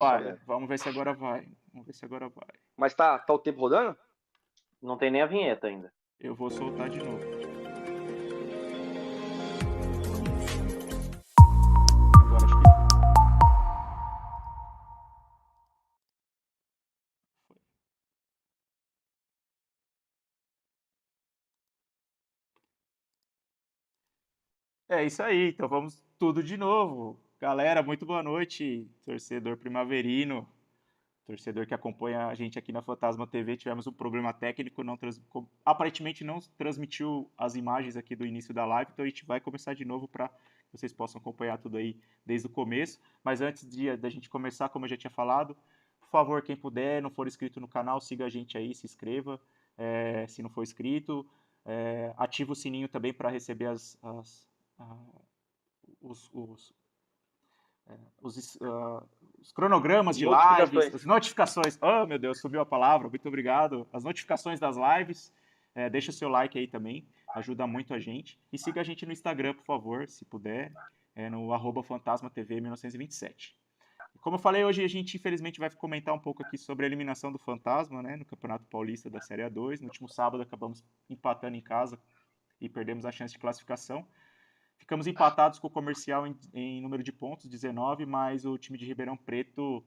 Só Vai, mesmo. vamos ver se agora vai. Vamos ver se agora vai. Mas tá o tempo rodando? Não tem nem a vinheta ainda. Eu vou soltar de novo. Agora acho que foi. É isso aí, então vamos tudo de novo. Galera, muito boa noite, torcedor primaverino, torcedor que acompanha a gente aqui na Fantasma TV. Tivemos um problema técnico, aparentemente não transmitiu as imagens aqui do início da live, então a gente vai começar de novo para que vocês possam acompanhar tudo aí desde o começo. Mas antes da gente começar, como eu já tinha falado, por favor, quem puder, não for inscrito no canal, siga a gente aí, se inscreva. Se não for inscrito, ativa o sininho também para receber os, os, os, os cronogramas de lives, Notificações. as notificações. Oh, meu Deus, subiu a palavra, muito obrigado. As notificações das lives. Deixa o seu like aí também, ajuda muito a gente. E siga a gente no Instagram, por favor, se puder, no @fantasmatv1927. Como eu falei, hoje a gente infelizmente vai comentar um pouco aqui sobre a eliminação do Fantasma, né, no Campeonato Paulista da Série A2. No último sábado acabamos empatando em casa e perdemos a chance de classificação. Ficamos empatados com o Comercial em número de pontos, 19, mas o time de Ribeirão Preto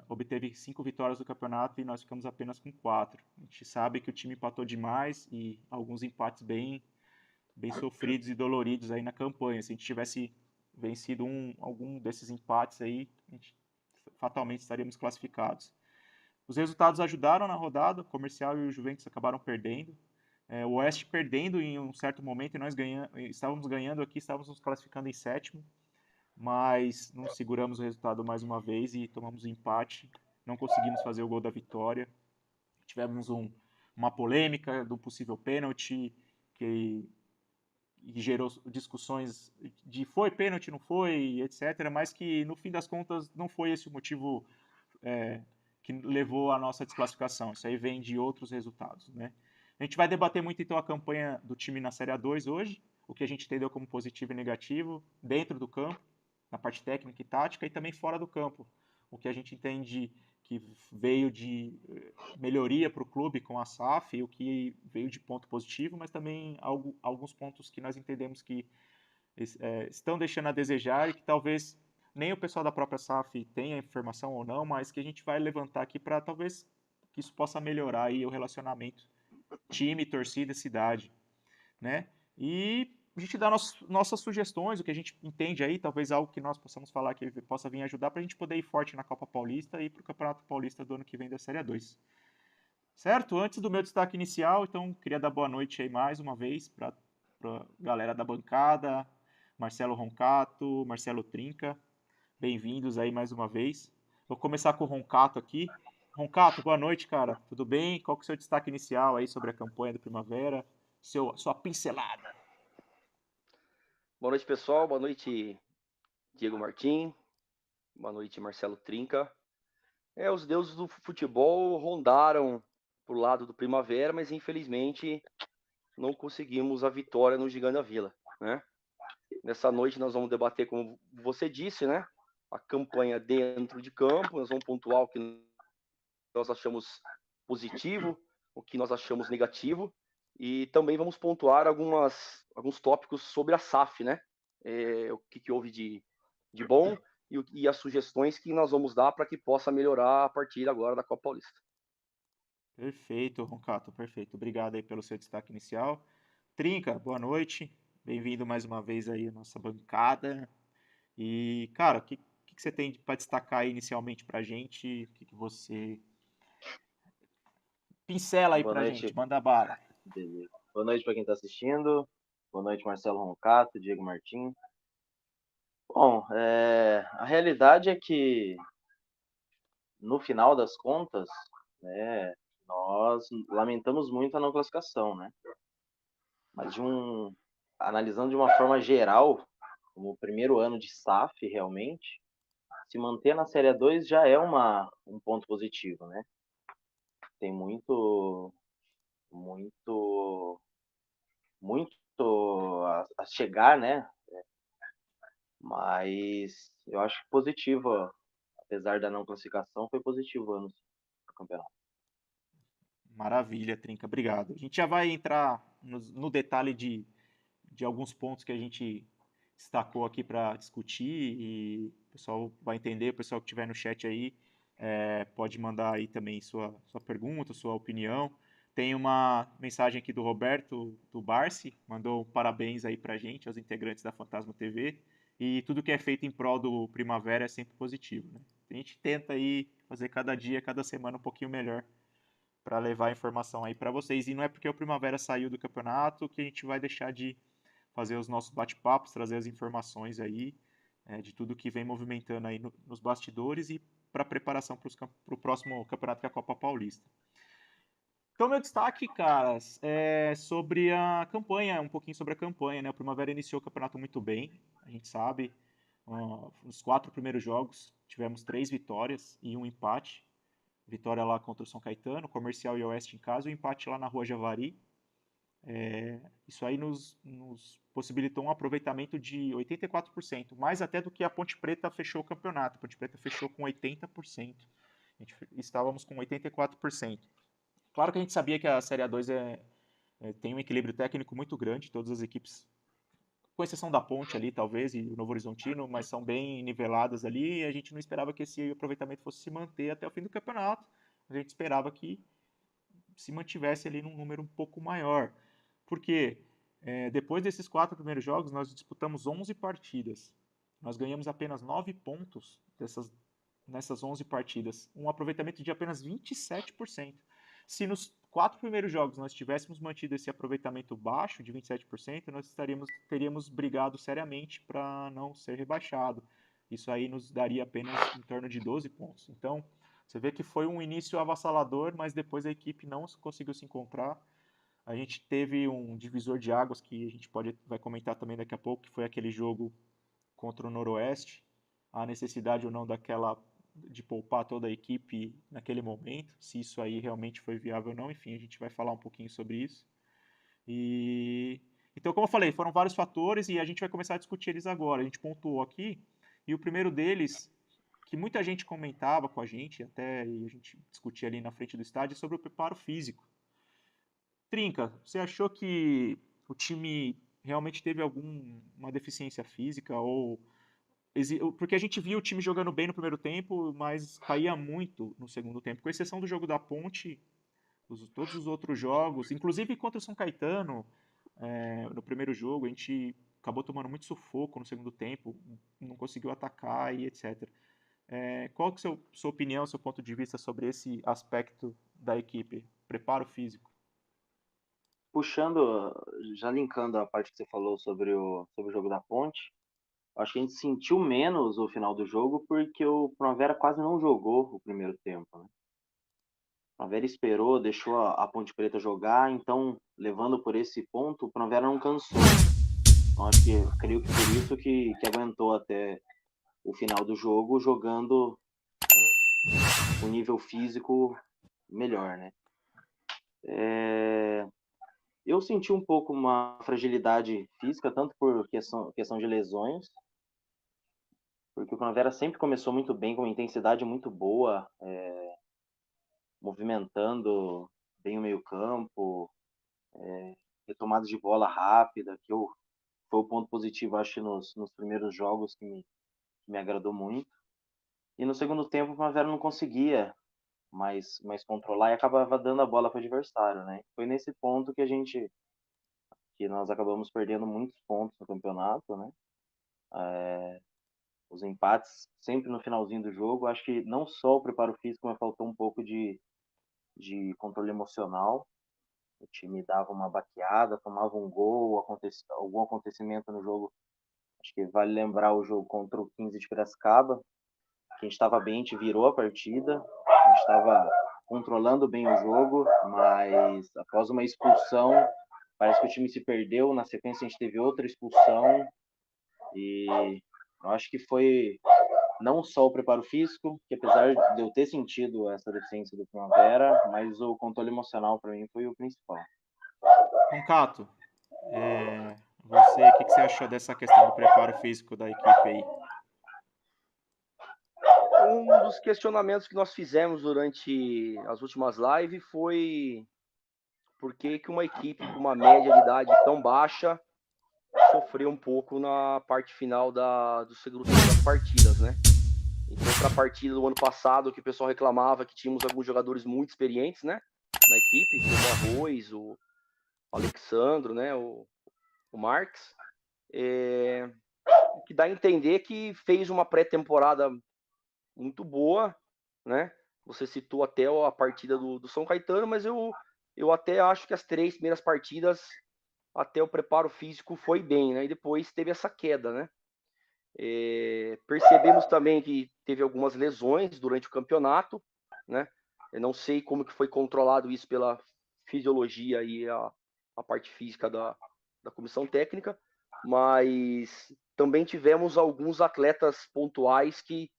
obteve 5 vitórias no campeonato e nós ficamos apenas com 4. A gente sabe que o time empatou demais e alguns empates bem sofridos e doloridos aí na campanha. Se a gente tivesse vencido algum desses empates aí, a gente fatalmente estaríamos classificados. Os resultados ajudaram na rodada, o Comercial e o Juventus acabaram perdendo. O Oeste perdendo em um certo momento e nós estávamos ganhando aqui, estávamos nos classificando em sétimo, mas não seguramos o resultado mais uma vez e tomamos um empate, não conseguimos fazer o gol da vitória. Tivemos uma polêmica do possível pênalti que gerou discussões de foi pênalti, não foi, etc., mas que no fim das contas não foi esse o motivo que levou à nossa desclassificação. Isso aí vem de outros resultados, né? A gente vai debater muito então a campanha do time na Série A2 hoje, o que a gente entendeu como positivo e negativo, dentro do campo, na parte técnica e tática, e também fora do campo, o que a gente entende que veio de melhoria para o clube com a SAF, o que veio de ponto positivo, mas também alguns pontos que nós entendemos que estão deixando a desejar e que talvez nem o pessoal da própria SAF tenha informação ou não, mas que a gente vai levantar aqui para talvez que isso possa melhorar aí o relacionamento time, torcida, cidade, né? E a gente dá nossas sugestões, o que a gente entende aí, talvez algo que nós possamos falar que possa vir ajudar para a gente poder ir forte na Copa Paulista e para o Campeonato Paulista do ano que vem da Série A2. Certo? Antes do meu destaque inicial, então queria dar boa noite aí mais uma vez para a galera da bancada, Marcelo Roncato, Marcelo Trinca, bem-vindos aí mais uma vez. Vou começar com o Roncato aqui. Roncato, boa noite, cara. Tudo bem? Qual que é o seu destaque inicial aí sobre a campanha do Primavera? Sua pincelada. Boa noite, pessoal. Boa noite, Diego Martim. Boa noite, Marcelo Trinca. Os deuses do futebol rondaram pro lado do Primavera, mas infelizmente não conseguimos a vitória no Gigante da Vila, né? Nessa noite nós vamos debater, como você disse, né? A campanha dentro de campo, nós vamos pontuar o que nós achamos positivo, o que nós achamos negativo, e também vamos pontuar alguns tópicos sobre a SAF, né? O que houve de bom e as sugestões que nós vamos dar para que possa melhorar a partir agora da Copa Paulista. Perfeito, Roncato, perfeito. Obrigado aí pelo seu destaque inicial. Trinca, boa noite. Bem-vindo mais uma vez aí à nossa bancada. E, cara, o que você tem para destacar aí inicialmente para a gente? O que você pincela aí Boa para a gente? noite, Manda bala. beleza. Boa noite para quem está assistindo. Boa noite, Marcelo Roncato, Diego Martim. Bom, a realidade é que, no final das contas, né, nós lamentamos muito a não classificação, né? Mas analisando de uma forma geral, como o primeiro ano de SAF realmente, se manter na Série A2 já é um ponto positivo, né? Tem muito, muito a chegar, né? Mas eu acho positivo apesar da não classificação, foi positivo ano no campeonato. Maravilha, Trinca, obrigado. A gente já vai entrar no detalhe de alguns pontos que a gente destacou aqui para discutir e o pessoal vai entender, o pessoal que estiver no chat aí pode mandar aí também sua pergunta, sua opinião. Tem uma mensagem aqui do Roberto, do Barsi, mandou parabéns aí para a gente, aos integrantes da Fantasma TV, e tudo que é feito em prol do Primavera é sempre positivo, né? A gente tenta aí fazer cada dia, cada semana um pouquinho melhor para levar a informação aí para vocês. E não é porque o Primavera saiu do campeonato que a gente vai deixar de fazer os nossos bate-papos, trazer as informações aí de tudo que vem movimentando aí nos bastidores e para a preparação para o próximo campeonato, que é a Copa Paulista. Então, meu destaque, caras, é sobre a campanha, um pouquinho sobre a campanha, né? O Primavera iniciou o campeonato muito bem, a gente sabe. Nos 4 primeiros jogos, tivemos 3 vitórias e um empate. Vitória lá contra o São Caetano, Comercial e Oeste em casa, e o empate lá na Rua Javari. Isso aí nos possibilitou um aproveitamento de 84%, mais até do que a Ponte Preta fechou o campeonato. A Ponte Preta fechou com 80%. Estávamos com 84%. Claro que a gente sabia que a Série A2 tem um equilíbrio técnico muito grande, todas as equipes, com exceção da Ponte ali, talvez, e o Novo Horizontino, mas são bem niveladas ali, e a gente não esperava que esse aproveitamento fosse se manter até o fim do campeonato. A gente esperava que se mantivesse ali num número um pouco maior. Porque depois desses 4 primeiros jogos, nós disputamos 11 partidas. Nós ganhamos apenas 9 pontos nessas 11 partidas. Um aproveitamento de apenas 27%. Se nos 4 primeiros jogos nós tivéssemos mantido esse aproveitamento baixo de 27%, nós teríamos brigado seriamente para não ser rebaixado. Isso aí nos daria apenas em torno de 12 pontos. Então, você vê que foi um início avassalador, mas depois a equipe não conseguiu se encontrar. A gente teve um divisor de águas que a gente vai comentar também daqui a pouco, que foi aquele jogo contra o Noroeste. A necessidade ou não de poupar toda a equipe naquele momento, se isso aí realmente foi viável ou não, enfim, a gente vai falar um pouquinho sobre isso. Então, como eu falei, foram vários fatores e a gente vai começar a discutir eles agora. A gente pontuou aqui, e o primeiro deles, que muita gente comentava com a gente, até e a gente discutia ali na frente do estádio, sobre o preparo físico. Trinca, você achou que o time realmente teve alguma deficiência física porque a gente viu o time jogando bem no primeiro tempo, mas caía muito no segundo tempo, com exceção do jogo da Ponte, todos os outros jogos, inclusive contra o São Caetano, no primeiro jogo, a gente acabou tomando muito sufoco no segundo tempo, não conseguiu atacar e etc. Qual que é a sua opinião, seu ponto de vista sobre esse aspecto da equipe, preparo físico? Puxando, já linkando a parte que você falou sobre o jogo da Ponte, acho que a gente sentiu menos o final do jogo porque o Primavera quase não jogou o primeiro tempo, né? O Primavera esperou, deixou a Ponte Preta jogar, então, levando por esse ponto, o Primavera não cansou. Então, creio que por isso que aguentou até o final do jogo, jogando um nível físico melhor, né? Eu senti um pouco uma fragilidade física, tanto por questão de lesões, porque o Primavera sempre começou muito bem, com uma intensidade muito boa, movimentando bem o meio-campo, retomadas de bola rápida, foi o ponto positivo, acho, nos primeiros jogos que me agradou muito. E no segundo tempo, o Primavera não conseguia mais controlar e acabava dando a bola para o adversário, né? Foi nesse ponto que nós acabamos perdendo muitos pontos no campeonato, né? Os empates sempre no finalzinho do jogo. Acho que não só o preparo físico, mas faltou um pouco de controle emocional. O time dava uma baqueada, tomava um gol, algum acontecimento no jogo. Acho que vale lembrar o jogo contra o 15 de Piracicaba, que a gente estava bem, a gente virou a partida, a gente estava controlando bem o jogo, mas após uma expulsão, parece que o time se perdeu. Na sequência, a gente teve outra expulsão e eu acho que foi não só o preparo físico, que apesar de eu ter sentido essa deficiência do Primavera, mas o controle emocional para mim foi o principal. Roncato, o que você achou dessa questão do preparo físico da equipe aí? um dos questionamentos que nós fizemos durante as últimas lives foi por que uma equipe com uma média de idade tão baixa sofreu um pouco na parte final do segundo tempo das partidas, né? Então, para a partida do ano passado, que o pessoal reclamava que tínhamos alguns jogadores muito experientes, né, na equipe, como o Arroz, o Alexandro, né, o Marques, que dá a entender que fez uma pré-temporada muito boa, né? Você citou até a partida do São Caetano, mas eu até acho que as 3 primeiras partidas, até o preparo físico foi bem, né? E depois teve essa queda, né? Percebemos também que teve algumas lesões durante o campeonato, né? Eu não sei como que foi controlado isso pela fisiologia e a parte física da comissão técnica, mas também tivemos alguns atletas pontuais que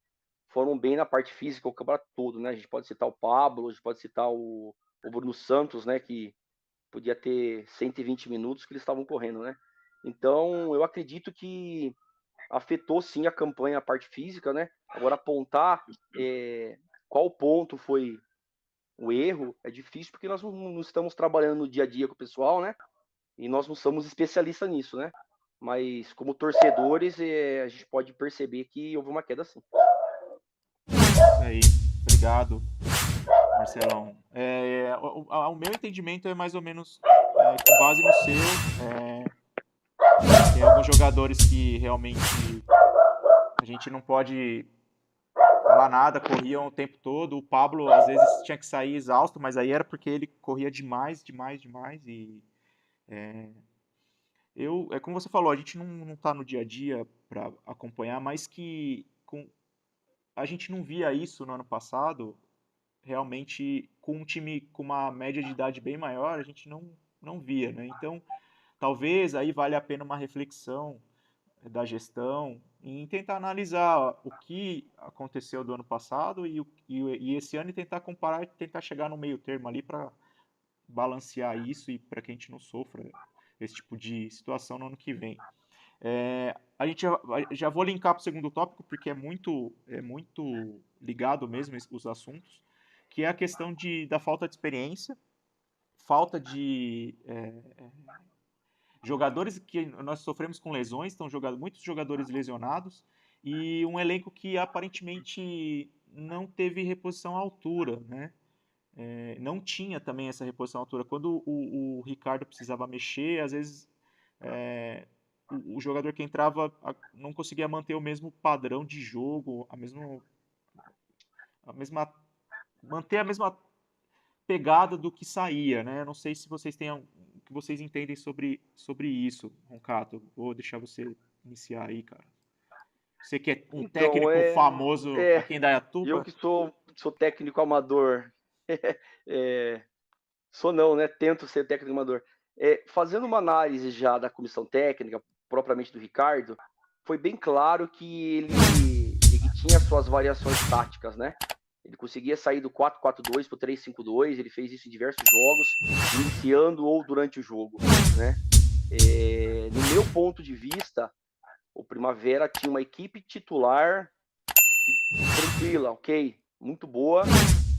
foram bem na parte física o campeonato todo, né? A gente pode citar o Pablo, a gente pode citar o Bruno Santos, né? Que podia ter 120 minutos que eles estavam correndo, né? Então, eu acredito que afetou sim a campanha, a parte física, né? Agora, apontar qual ponto foi o erro é difícil, porque nós não estamos trabalhando no dia a dia com o pessoal, né? E nós não somos especialistas nisso, né? Mas, como torcedores, a gente pode perceber que houve uma queda sim. Isso aí, obrigado, Marcelão. O meu entendimento é mais ou menos com base no seu. Tem alguns jogadores que realmente a gente não pode falar nada, corriam o tempo todo. O Pablo às vezes tinha que sair exausto, mas aí era porque ele corria demais. E como você falou, a gente não tá no dia a dia para acompanhar, mas que a gente não via isso no ano passado. Realmente, com um time com uma média de idade bem maior, a gente não via, né? Então, talvez aí vale a pena uma reflexão da gestão em tentar analisar o que aconteceu do ano passado e esse ano e tentar comparar e tentar chegar no meio termo ali para balancear isso e para que a gente não sofra esse tipo de situação no ano que vem. A gente já vou linkar para o segundo tópico, porque é muito ligado mesmo os assuntos, que é a questão da falta de experiência, falta de jogadores que nós sofremos com lesões, estão muitos jogadores lesionados, e um elenco que aparentemente não teve reposição à altura, né? Não tinha também essa reposição à altura. Quando o Ricardo precisava mexer, às vezes o jogador que entrava não conseguia manter o mesmo padrão de jogo, manter a mesma pegada do que saía, né? Não sei se vocês têm o que vocês entendem sobre isso, Roncato. Vou deixar você iniciar aí, cara. Você que é um Então, técnico famoso aqui em eu Indaiatuba. que sou técnico amador, sou não, né? Tento ser técnico amador. Fazendo uma análise já da comissão técnica, propriamente do Ricardo, foi bem claro que ele tinha suas variações táticas, né? Ele conseguia sair do 4-4-2 para o 3-5-2, ele fez isso em diversos jogos, iniciando ou durante o jogo, né? No meu ponto de vista, o Primavera tinha uma equipe titular tranquila, ok, muito boa,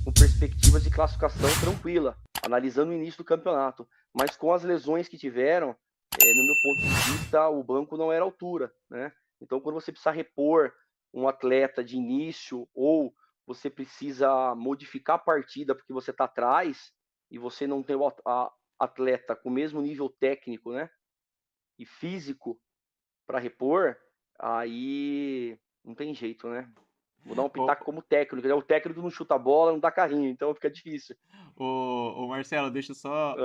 com perspectivas de classificação tranquila, analisando o início do campeonato. Mas com as lesões que tiveram, no meu ponto de vista, o banco não era altura, né? Então, quando você precisa repor um atleta de início ou você precisa modificar a partida porque você está atrás e você não tem o atleta com o mesmo nível técnico, né, e físico para repor, aí não tem jeito, né? Vou dar um pitaco como técnico, né? O técnico não chuta a bola, não dá carrinho, então fica difícil. Ô Marcelo, deixa só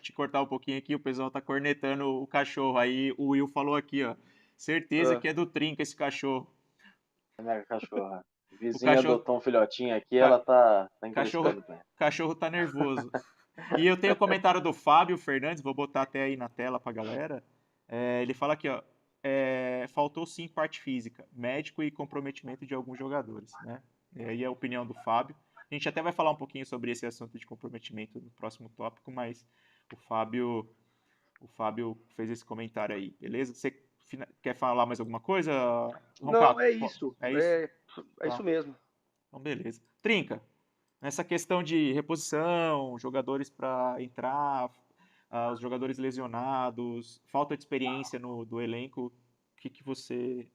te cortar um pouquinho aqui, o pessoal tá cornetando o cachorro. Aí o Will falou aqui, ó. Certeza que é do Trinca esse cachorro. É minha cachorra. O Vizinha cachorro, adotou um filhotinho aqui, ca- ela tá cachorro, encrespando com ele. cachorro tá nervoso. E eu tenho o comentário do Fábio Fernandes, vou botar até aí na tela pra galera. Ele fala aqui, ó. Faltou sim parte física, médico e comprometimento de alguns jogadores, né? E aí é a opinião do Fábio. A gente até vai falar um pouquinho sobre esse assunto de comprometimento no próximo tópico, mas o Fábio fez esse comentário aí, beleza? Você quer falar mais alguma coisa, Não, Roncato? é isso. É isso? É Tá. isso mesmo. Então, beleza. Trinca, nessa questão de reposição, jogadores para entrar, os jogadores lesionados, falta de experiência do elenco, o que você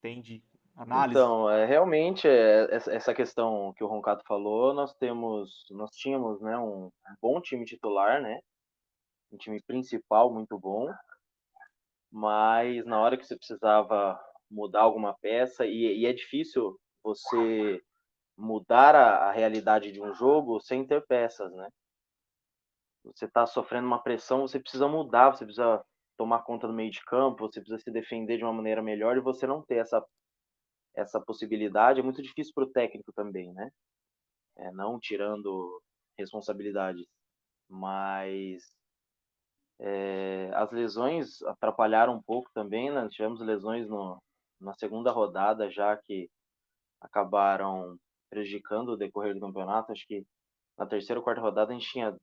tem de análise? Então, realmente, essa questão que o Roncato falou, nós tínhamos, né, um bom time titular, né, um time principal muito bom, mas na hora que você precisava mudar alguma peça, e é difícil você mudar a realidade de um jogo sem ter peças, né? Você está sofrendo uma pressão, você precisa mudar, você precisa tomar conta do meio de campo, você precisa se defender de uma maneira melhor e você não ter essa possibilidade é muito difícil para o técnico também, né? Não tirando responsabilidades, mas as lesões atrapalharam um pouco também, né? Tivemos lesões na segunda rodada já que acabaram prejudicando o decorrer do campeonato. Acho que na terceira ou quarta rodada a gente tinha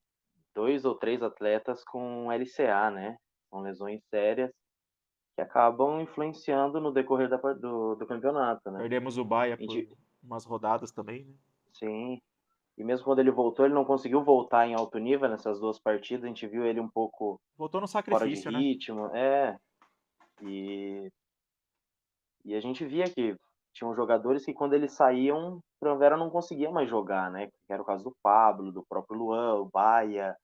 2 ou 3 atletas com LCA, né? Com lesões sérias que acabam influenciando no decorrer do campeonato, né? Perdemos o Baia A por gente, umas rodadas também, né? sim. E mesmo quando ele voltou, ele não conseguiu voltar em alto nível nessas 2 partidas. A gente viu ele um pouco Voltou no fora de sacrifício, né? ritmo, e, e a gente via que tinham jogadores que quando eles saíam, o Primavera não conseguia mais jogar, né? Que era o caso do Pablo, do próprio Luan, o Baia,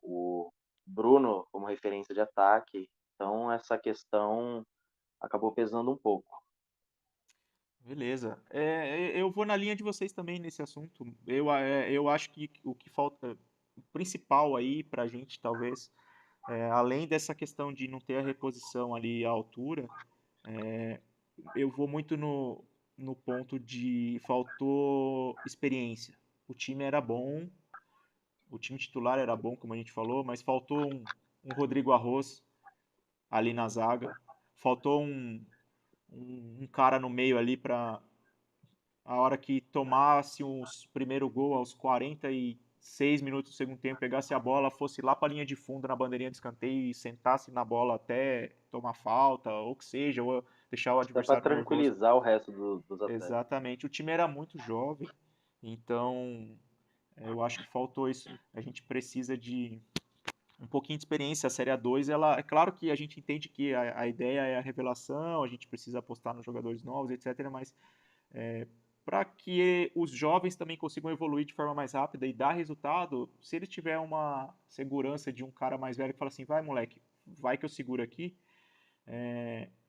o Bruno como referência de ataque. Então essa questão acabou pesando um pouco. Beleza. Eu vou na linha de vocês também nesse assunto. Eu acho que o que falta, o principal aí pra gente, talvez, além dessa questão de não ter a reposição ali à altura, eu vou muito no ponto de faltou experiência. O time era bom, o time titular era bom, como a gente falou, mas faltou um Rodrigo Arroz ali na zaga, faltou um cara no meio ali para a hora que tomasse o primeiro gol aos 46 minutos do segundo tempo, pegasse a bola, fosse lá para a linha de fundo na bandeirinha de escanteio e sentasse na bola até tomar falta, ou que seja, ou deixar o Até para adversário nervoso. tranquilizar o resto dos atletas. Exatamente. O time era muito jovem, então eu acho que faltou isso. A gente precisa de um pouquinho de experiência. A Série A2, ela, é claro que a gente entende que a ideia é a revelação, a gente precisa apostar nos jogadores novos, etc. Mas para que os jovens também consigam evoluir de forma mais rápida e dar resultado, se ele tiver uma segurança de um cara mais velho que fala assim, vai moleque, vai que eu seguro aqui,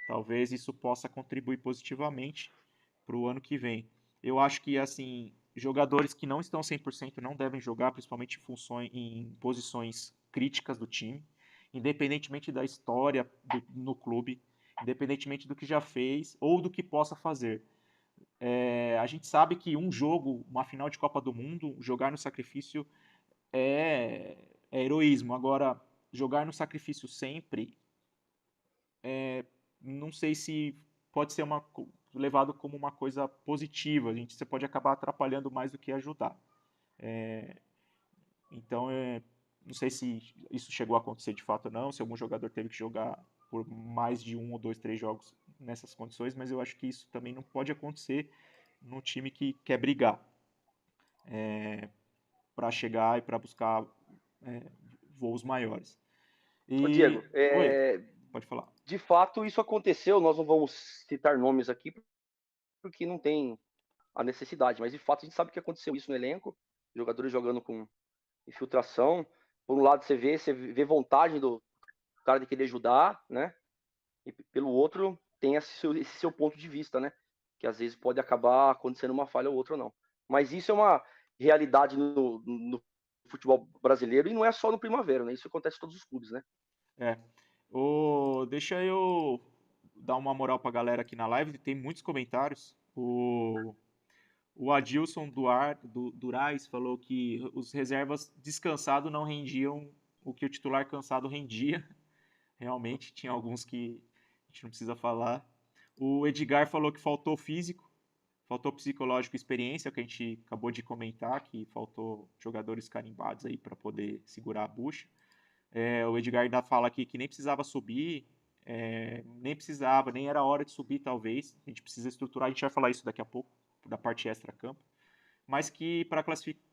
talvez isso possa contribuir positivamente para o ano que vem. Eu acho que assim, jogadores que não estão 100% não devem jogar, principalmente em posições críticas do time, independentemente da história no clube, independentemente do que já fez ou do que possa fazer. A gente sabe que um jogo, uma final de Copa do Mundo, jogar no sacrifício é heroísmo. Agora, jogar no sacrifício sempre, não sei se pode ser levado como uma coisa positiva. Você pode acabar atrapalhando mais do que ajudar. Então, não sei se isso chegou a acontecer de fato ou não, se algum jogador teve que jogar por mais de 1 ou 2, 3 jogos nessas condições, mas eu acho que isso também não pode acontecer num time que quer brigar para chegar e para buscar voos maiores. Ô, Diego, Oi, pode falar. de fato isso aconteceu, nós não vamos citar nomes aqui porque não tem a necessidade, mas de fato a gente sabe que aconteceu isso no elenco, jogadores jogando com infiltração. Por um lado você vê vontade do cara de querer ajudar, né? E pelo outro tem esse seu ponto de vista, né? Que às vezes pode acabar acontecendo uma falha ou outra ou não. Mas isso é uma realidade no futebol brasileiro e não é só no Primavera, né? Isso acontece em todos os clubes, né? É. Deixa eu dar uma moral pra galera aqui na live, tem muitos comentários. O Adilson Durais falou que os reservas descansados não rendiam o que o titular cansado rendia. Realmente, tinha alguns que a gente não precisa falar. O Edgar falou que faltou físico, faltou psicológico e experiência, que a gente acabou de comentar, que faltou jogadores carimbados aí para poder segurar a bucha. O Edgar ainda fala aqui que nem precisava subir, nem era hora de subir, talvez. A gente precisa estruturar, a gente vai falar isso daqui a pouco, da parte extra-campo. Mas que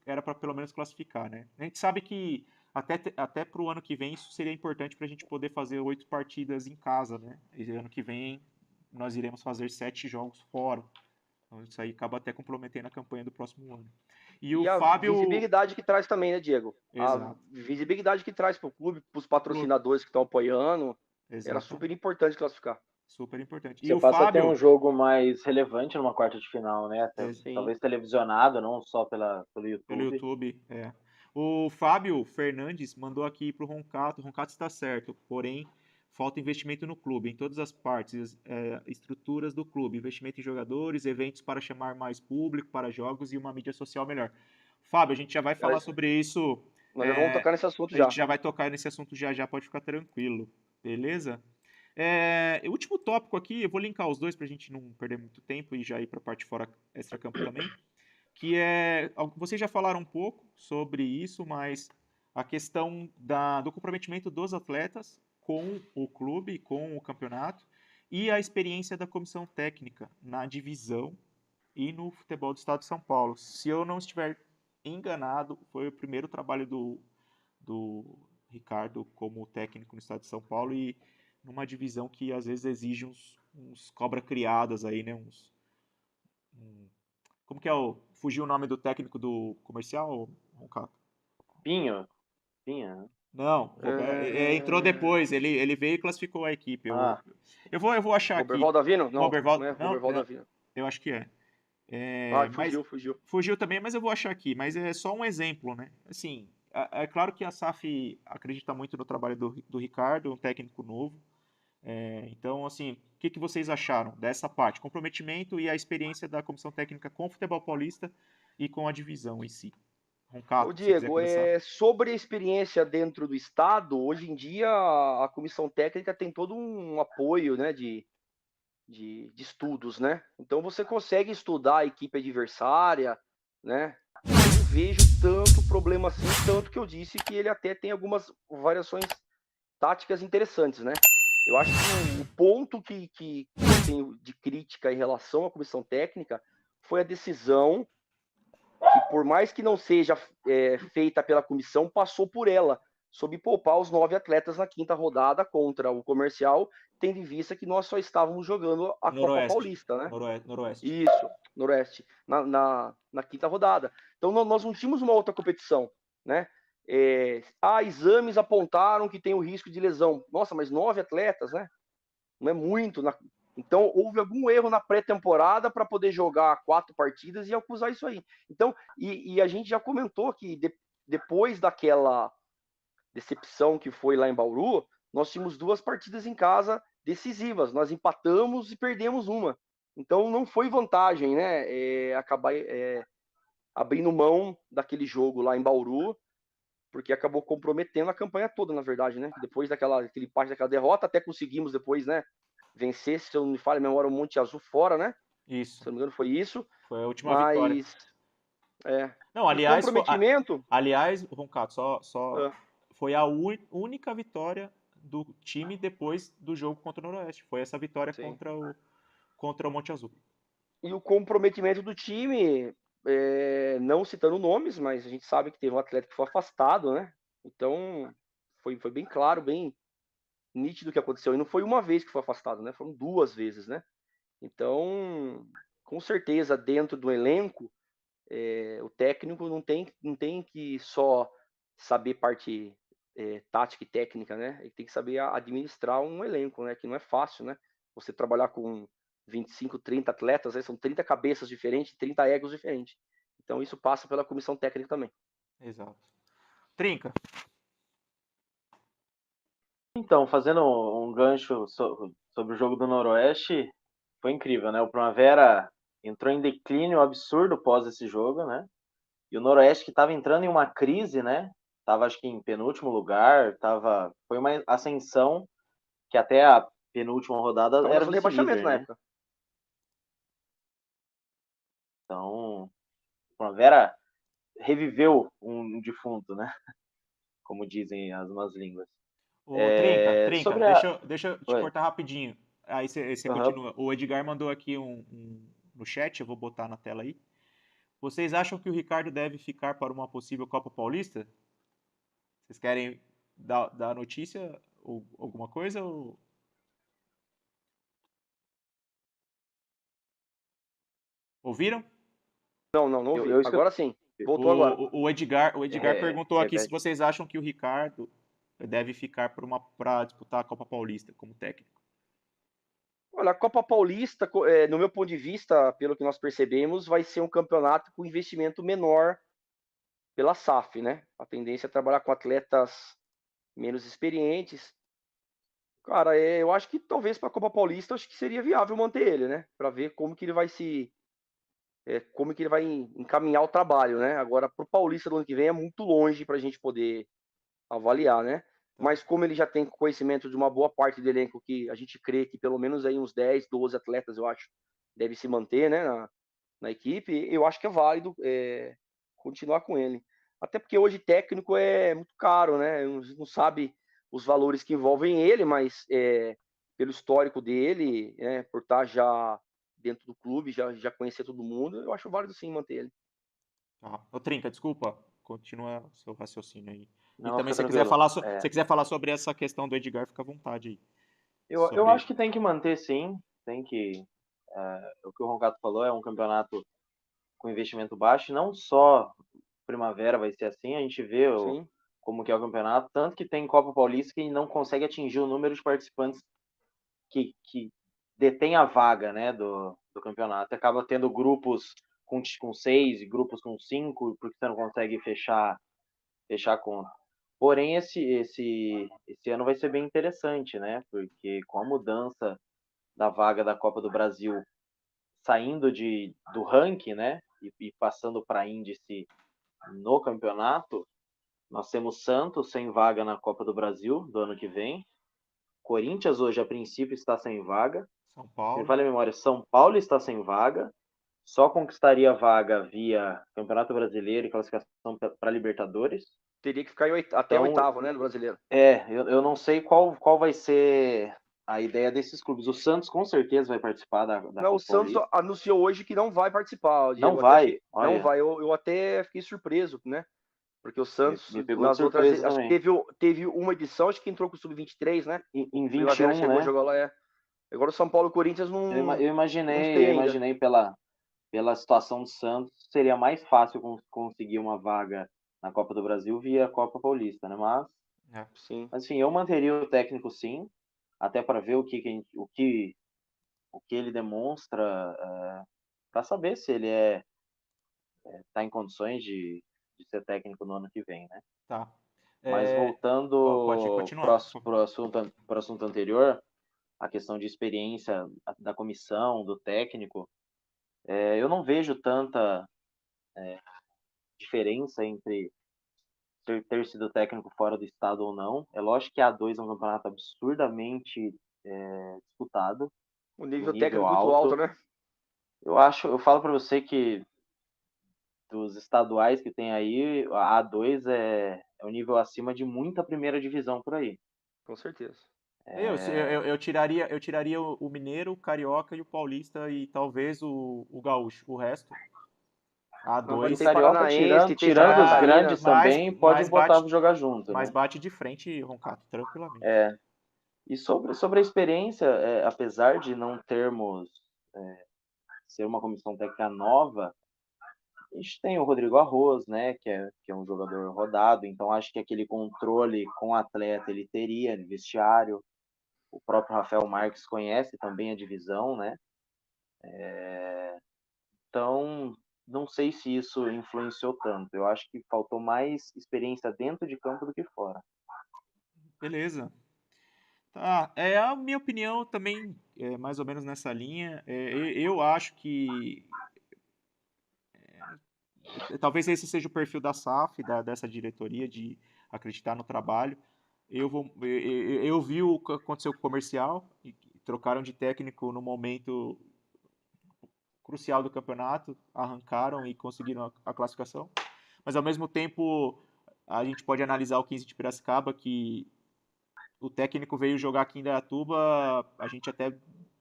era para pelo menos classificar, né? A gente sabe que até para o ano que vem isso seria importante para a gente poder fazer 8 partidas em casa, né? E ano que vem nós iremos fazer 7 jogos fora. Então isso aí acaba até comprometendo a campanha do próximo ano. E o E a Fábio. visibilidade que traz também, né, Diego? A Exato. visibilidade que traz para o clube, para os Pro clube. patrocinadores que estão apoiando, era Exatamente. super importante classificar. Super importante. E Você o passa a ter Fábio. um jogo mais relevante numa quarta de final, né? Sim. Talvez televisionado, não só pelo Pelo YouTube. YouTube, é. O Fábio Fernandes mandou aqui pro Roncato. O Roncato está certo, porém, falta investimento no clube, em todas as partes, estruturas do clube, investimento em jogadores, eventos para chamar mais público para jogos e uma mídia social melhor. Fábio, a gente já vai falar sobre isso. Nós já vamos tocar nesse assunto A já. gente já vai tocar nesse assunto já, pode ficar tranquilo. Beleza? O último tópico aqui, eu vou linkar os dois para a gente não perder muito tempo e já ir para a parte fora extra-campo também, que vocês já falaram um pouco sobre isso, mas a questão do comprometimento dos atletas com o clube, com o campeonato, e a experiência da comissão técnica na divisão e no futebol do estado de São Paulo. Se eu não estiver enganado, foi o primeiro trabalho do Ricardo como técnico no estado de São Paulo e numa divisão que às vezes exige uns cobra criadas aí, né? Como que é fugiu o nome do técnico do comercial, Roncato? Pinho? Né? Não, entrou depois, ele veio e classificou a equipe. Eu vou achar aqui. Roberval Davino? Não, Roberval, não é não, Roberval Davino. eu acho que é. Mas Fugiu. fugiu também, mas eu vou achar aqui. Mas é só um exemplo, né? Assim, é claro que a SAF acredita muito no trabalho do Ricardo, um técnico novo. Então, assim, o que vocês acharam dessa parte? Comprometimento e a experiência da comissão técnica com o futebol paulista e com a divisão em si. Ô, Roncato, se quiser Diego, começar. sobre a experiência dentro do Estado, hoje em dia a comissão técnica tem todo um apoio, né, de estudos, né? Então você consegue estudar a equipe adversária, né? Não vejo tanto problema assim, tanto que eu disse que ele até tem algumas variações táticas interessantes, né? Eu acho que o ponto que eu tenho de crítica em relação à comissão técnica foi a decisão que, por mais que não seja feita pela comissão, passou por ela, sob poupar os 9 atletas na quinta rodada contra o Comercial, tendo em vista que nós só estávamos jogando a Copa Paulista, né? Noroeste. Isso, Noroeste, na quinta rodada. Então nós não tínhamos uma outra competição, né? Exames apontaram que tem o risco de lesão. Nossa, mas 9 atletas, né? Não é muito. Então, houve algum erro na pré-temporada para poder jogar 4 partidas e acusar isso aí. Então, e a gente já comentou que depois daquela decepção que foi lá em Bauru, nós tínhamos 2 partidas em casa decisivas. Nós empatamos e perdemos uma. Então, não foi vantagem, né? Acabar abrindo mão daquele jogo lá em Bauru, porque acabou comprometendo a campanha toda, na verdade, né? Depois daquele parte daquela derrota, até conseguimos depois, né? Vencer, se eu não me falha a memória, o Monte Azul fora, né? Isso. Se eu não me engano, foi isso. Foi a última vitória. Não, aliás, comprometimento. Aliás, Roncato, foi a única vitória do time depois do jogo contra o Noroeste. Foi essa vitória contra o Monte Azul. E o comprometimento do time, não citando nomes, mas a gente sabe que teve um atleta que foi afastado, né? Então, foi bem claro, bem nítido o que aconteceu. E não foi uma vez que foi afastado, né? Foram 2 vezes, né? Então, com certeza, dentro do elenco, o técnico não tem que só saber parte tática e técnica, né? Ele tem que saber administrar um elenco, né? Que não é fácil, né? Você trabalhar com 25, 30 atletas, né? São 30 cabeças diferentes, 30 egos diferentes. Então isso passa pela comissão técnica também. Exato. Trinca. Então, fazendo um gancho sobre o jogo do Noroeste, foi incrível, né? O Primavera entrou em declínio absurdo pós esse jogo, né? E o Noroeste que estava entrando em uma crise, né? Tava acho que em penúltimo lugar, foi uma ascensão que até a penúltima rodada Tava era no rebaixamento vice-líder, na né? época. Então, o Primavera reviveu um defunto, né? como dizem as más línguas. Ô, Trinca, Sobre a. deixa eu te Oi. cortar rapidinho. Aí você Aham. continua. O Edgar mandou aqui no chat, eu vou botar na tela aí. Vocês acham que o Ricardo deve ficar para uma possível Copa Paulista? Vocês querem dar notícia ou alguma coisa? Ouviram? Não ouvi. Eu Agora sim. Voltou agora. O Edgar perguntou aqui se Repete. vocês acham que o Ricardo deve ficar para disputar a Copa Paulista como técnico. Olha, a Copa Paulista, no meu ponto de vista, pelo que nós percebemos, vai ser um campeonato com investimento menor pela SAF, né? A tendência é trabalhar com atletas menos experientes. Cara, eu acho que talvez para a Copa Paulista, acho que seria viável manter ele, né? Para ver como que ele vai como que ele vai encaminhar o trabalho, né? Agora, para o Paulista do ano que vem é muito longe para a gente poder avaliar, né? Tá. Mas como ele já tem conhecimento de uma boa parte do elenco, que a gente crê que pelo menos aí uns 10, 12 atletas, eu acho, deve se manter, né, na equipe, eu acho que é válido continuar com ele. Até porque hoje técnico é muito caro, né? Não sabe os valores que envolvem ele, mas pelo histórico dele, por estar já dentro do clube, já conhecer todo mundo, eu acho válido sim manter ele. Tá. Ô, Trinca, desculpa. Continua seu raciocínio aí. E Não, também fica se você quiser tranquilo. falar, se quiser falar sobre essa questão do Edgar, fica à vontade aí. Eu acho que tem que manter, sim. Tem que. O que o Roncato falou é um campeonato com investimento baixo. Não só Primavera vai ser assim, a gente vê Sim. como que é o campeonato. Tanto que tem Copa Paulista que não consegue atingir o número de participantes que detém a vaga, né, do campeonato. Acaba tendo grupos com 6 e grupos com 5, porque você não consegue fechar a conta. Porém, esse ano vai ser bem interessante, né? Porque com a mudança da vaga da Copa do Brasil saindo do ranking, né? E passando para índice no campeonato, nós temos Santos sem vaga na Copa do Brasil do ano que vem. Corinthians hoje, a princípio, está sem vaga. São Se me Paulo. falha a memória, São Paulo está sem vaga. Só conquistaria vaga via Campeonato Brasileiro e classificação para Libertadores. Teria que ficar até Então, oitavo, né, no brasileiro. eu não sei qual vai ser a ideia desses clubes. O Santos com certeza vai participar da Não, o Copa Santos Paulista. anunciou hoje que não vai participar, Não Diego. Até vai, achei, não olha, vai. Eu até fiquei surpreso, né? Porque o me Santos, pegou de nas outras, surpresa acho que também. teve uma edição, acho que entrou com o Sub-23, né? Em O Primavera 21, chegou a né? jogar lá, Agora o São Paulo e o Corinthians Eu não imaginei, sei ainda. pela situação do Santos, seria mais fácil conseguir uma vaga na Copa do Brasil via Copa Paulista, né? Sim. Mas enfim, eu manteria o técnico sim, até para ver o que ele demonstra, para saber se ele tá em condições de ser técnico no ano que vem, né? Tá. Mas Pode voltando continuar, por favor. pro assunto anterior, a questão de experiência da comissão, do técnico, eu não vejo tanta diferença entre ter sido técnico fora do estado ou não. É lógico que a A2 é um campeonato absurdamente disputado, O um nível nível técnico muito alto, alto. né? Eu falo para você que dos estaduais que tem aí, a A2 é um nível acima de muita primeira divisão por aí. Com certeza. Eu tiraria o Mineiro, o Carioca e o Paulista e talvez o Gaúcho. O resto, Não, mas E o A2. tem Carioca, Paranaense, tem Santa tirando os Catarina. grandes também, pode botar para jogar junto, Mas né? bate de frente, Roncato, tranquilamente. E sobre a experiência, apesar de não termos ser uma comissão técnica nova, a gente tem o Rodrigo Arroz, né, que é um jogador rodado, então acho que aquele controle com o atleta ele teria no vestiário. O próprio Rafael Marques conhece também a divisão, né? Então, não sei se isso influenciou tanto. Eu acho que faltou mais experiência dentro de campo do que fora. Beleza. Tá, a minha opinião também é mais ou menos nessa linha. Eu acho que talvez esse seja o perfil da SAF, dessa diretoria, de acreditar no trabalho. Eu vi o que aconteceu com o comercial, e trocaram de técnico no momento crucial do campeonato, arrancaram e conseguiram a classificação. Mas ao mesmo tempo a gente pode analisar o 15 de Piracicaba, que o técnico veio jogar aqui em Indaiatuba, a gente até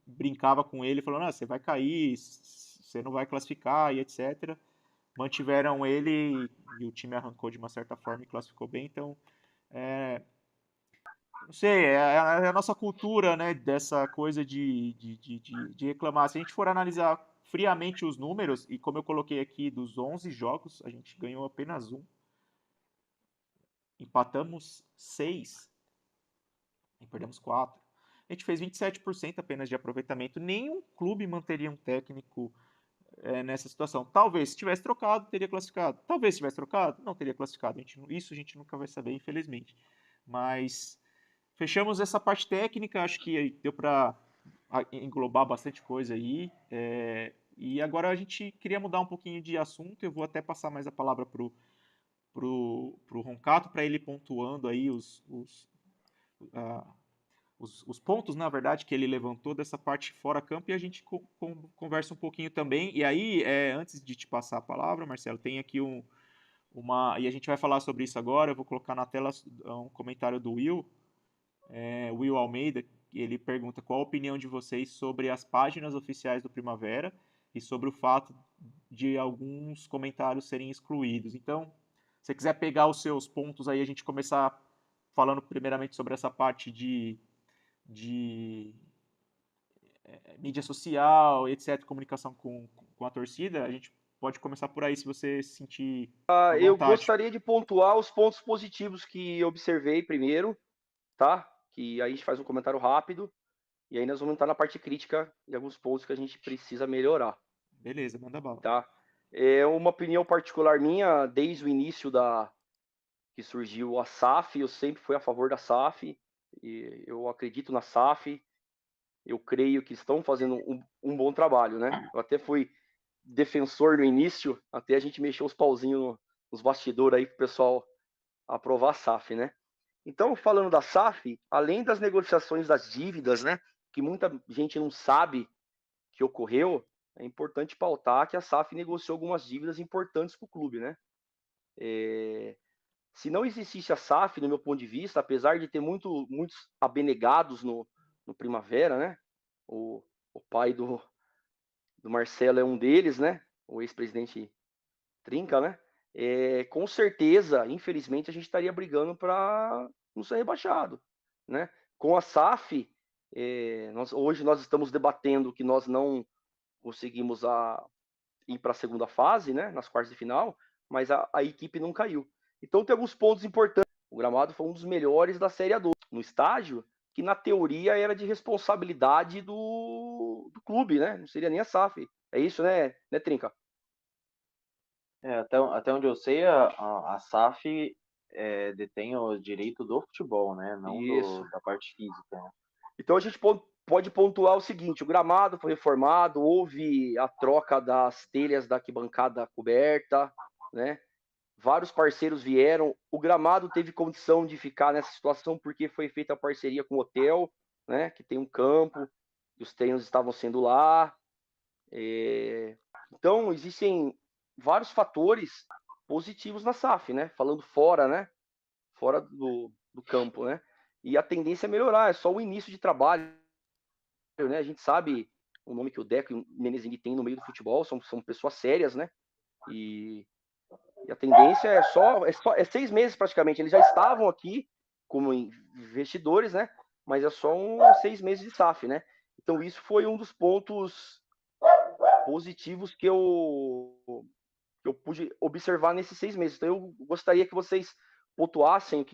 brincava com ele, falando, você vai cair, você não vai classificar e etc. Mantiveram ele e o time arrancou de uma certa forma e classificou bem, então não sei, é a nossa cultura, né, dessa coisa de reclamar. Se a gente for analisar friamente os números, e como eu coloquei aqui, dos 11 jogos, a gente ganhou apenas um, empatamos 6 e perdemos 4. A gente fez 27% apenas de aproveitamento. Nenhum clube manteria um técnico nessa situação. Talvez se tivesse trocado, teria classificado. Talvez se tivesse trocado, não teria classificado. Isso a gente nunca vai saber, infelizmente. Mas fechamos essa parte técnica, acho que deu para englobar bastante coisa aí. E agora a gente queria mudar um pouquinho de assunto. Eu vou até passar mais a palavra pro Roncato, para ele pontuando aí os pontos, na verdade, que ele levantou dessa parte fora campo, e a gente conversa um pouquinho também. E aí, antes de te passar a palavra, Marcelo, tem aqui e a gente vai falar sobre isso agora. Eu vou colocar na tela um comentário do Will Almeida. Ele pergunta qual a opinião de vocês sobre as páginas oficiais do Primavera e sobre o fato de alguns comentários serem excluídos. Então, se você quiser pegar os seus pontos aí, a gente começar falando primeiramente sobre essa parte de mídia social, etc., comunicação com a torcida, a gente pode começar por aí, se você se sentir à Eu vontade. gostaria de pontuar os pontos positivos que observei primeiro, tá? Que aí a gente faz um comentário rápido, e aí nós vamos entrar na parte crítica de alguns pontos que a gente precisa melhorar, Beleza, manda bala. tá? É uma opinião particular minha, desde o início que surgiu a SAF, eu sempre fui a favor da SAF, e eu acredito na SAF, eu creio que estão fazendo um bom trabalho, né? Eu até fui defensor no início, até a gente mexer os pauzinhos nos bastidores aí para o pessoal aprovar a SAF, né? Então, falando da SAF, além das negociações das dívidas, né, que muita gente não sabe que ocorreu, é importante pautar que a SAF negociou algumas dívidas importantes para o clube, né? Se não existisse a SAF, no meu ponto de vista, apesar de ter muitos abnegados no Primavera, né? O pai do Marcelo é um deles, né? O ex-presidente Trinca, né? Com certeza, infelizmente, a gente estaria brigando para não ser rebaixado, né? Com a SAF, hoje nós estamos debatendo que nós não conseguimos ir para a segunda fase, né? Nas quartas de final, mas a equipe não caiu. Então tem alguns pontos importantes. O gramado foi um dos melhores da Série A2 no estádio, que na teoria era de responsabilidade do clube, né? Não seria nem a SAF. É isso, né, Trinca? Até onde eu sei, a SAF detém o direito do futebol, né? Não Isso. da parte física. Né? Então a gente pode pontuar o seguinte: o gramado foi reformado, houve a troca das telhas da arquibancada coberta, né? Vários parceiros vieram. O gramado teve condição de ficar nessa situação porque foi feita a parceria com o hotel, né? Que tem um campo, e os treinos estavam sendo lá. Então existem vários fatores positivos na SAF, né? Falando fora, né? Fora do campo, né? E a tendência é melhorar, é só o início de trabalho, né? A gente sabe o nome que o Deco e o Menezinho tem no meio do futebol, são pessoas sérias, né? E a tendência é 6 meses praticamente. Eles já estavam aqui como investidores, né? Mas é só 6 meses de SAF, né? Então isso foi um dos pontos positivos que eu pude observar nesses 6 meses. Então eu gostaria que vocês pontuassem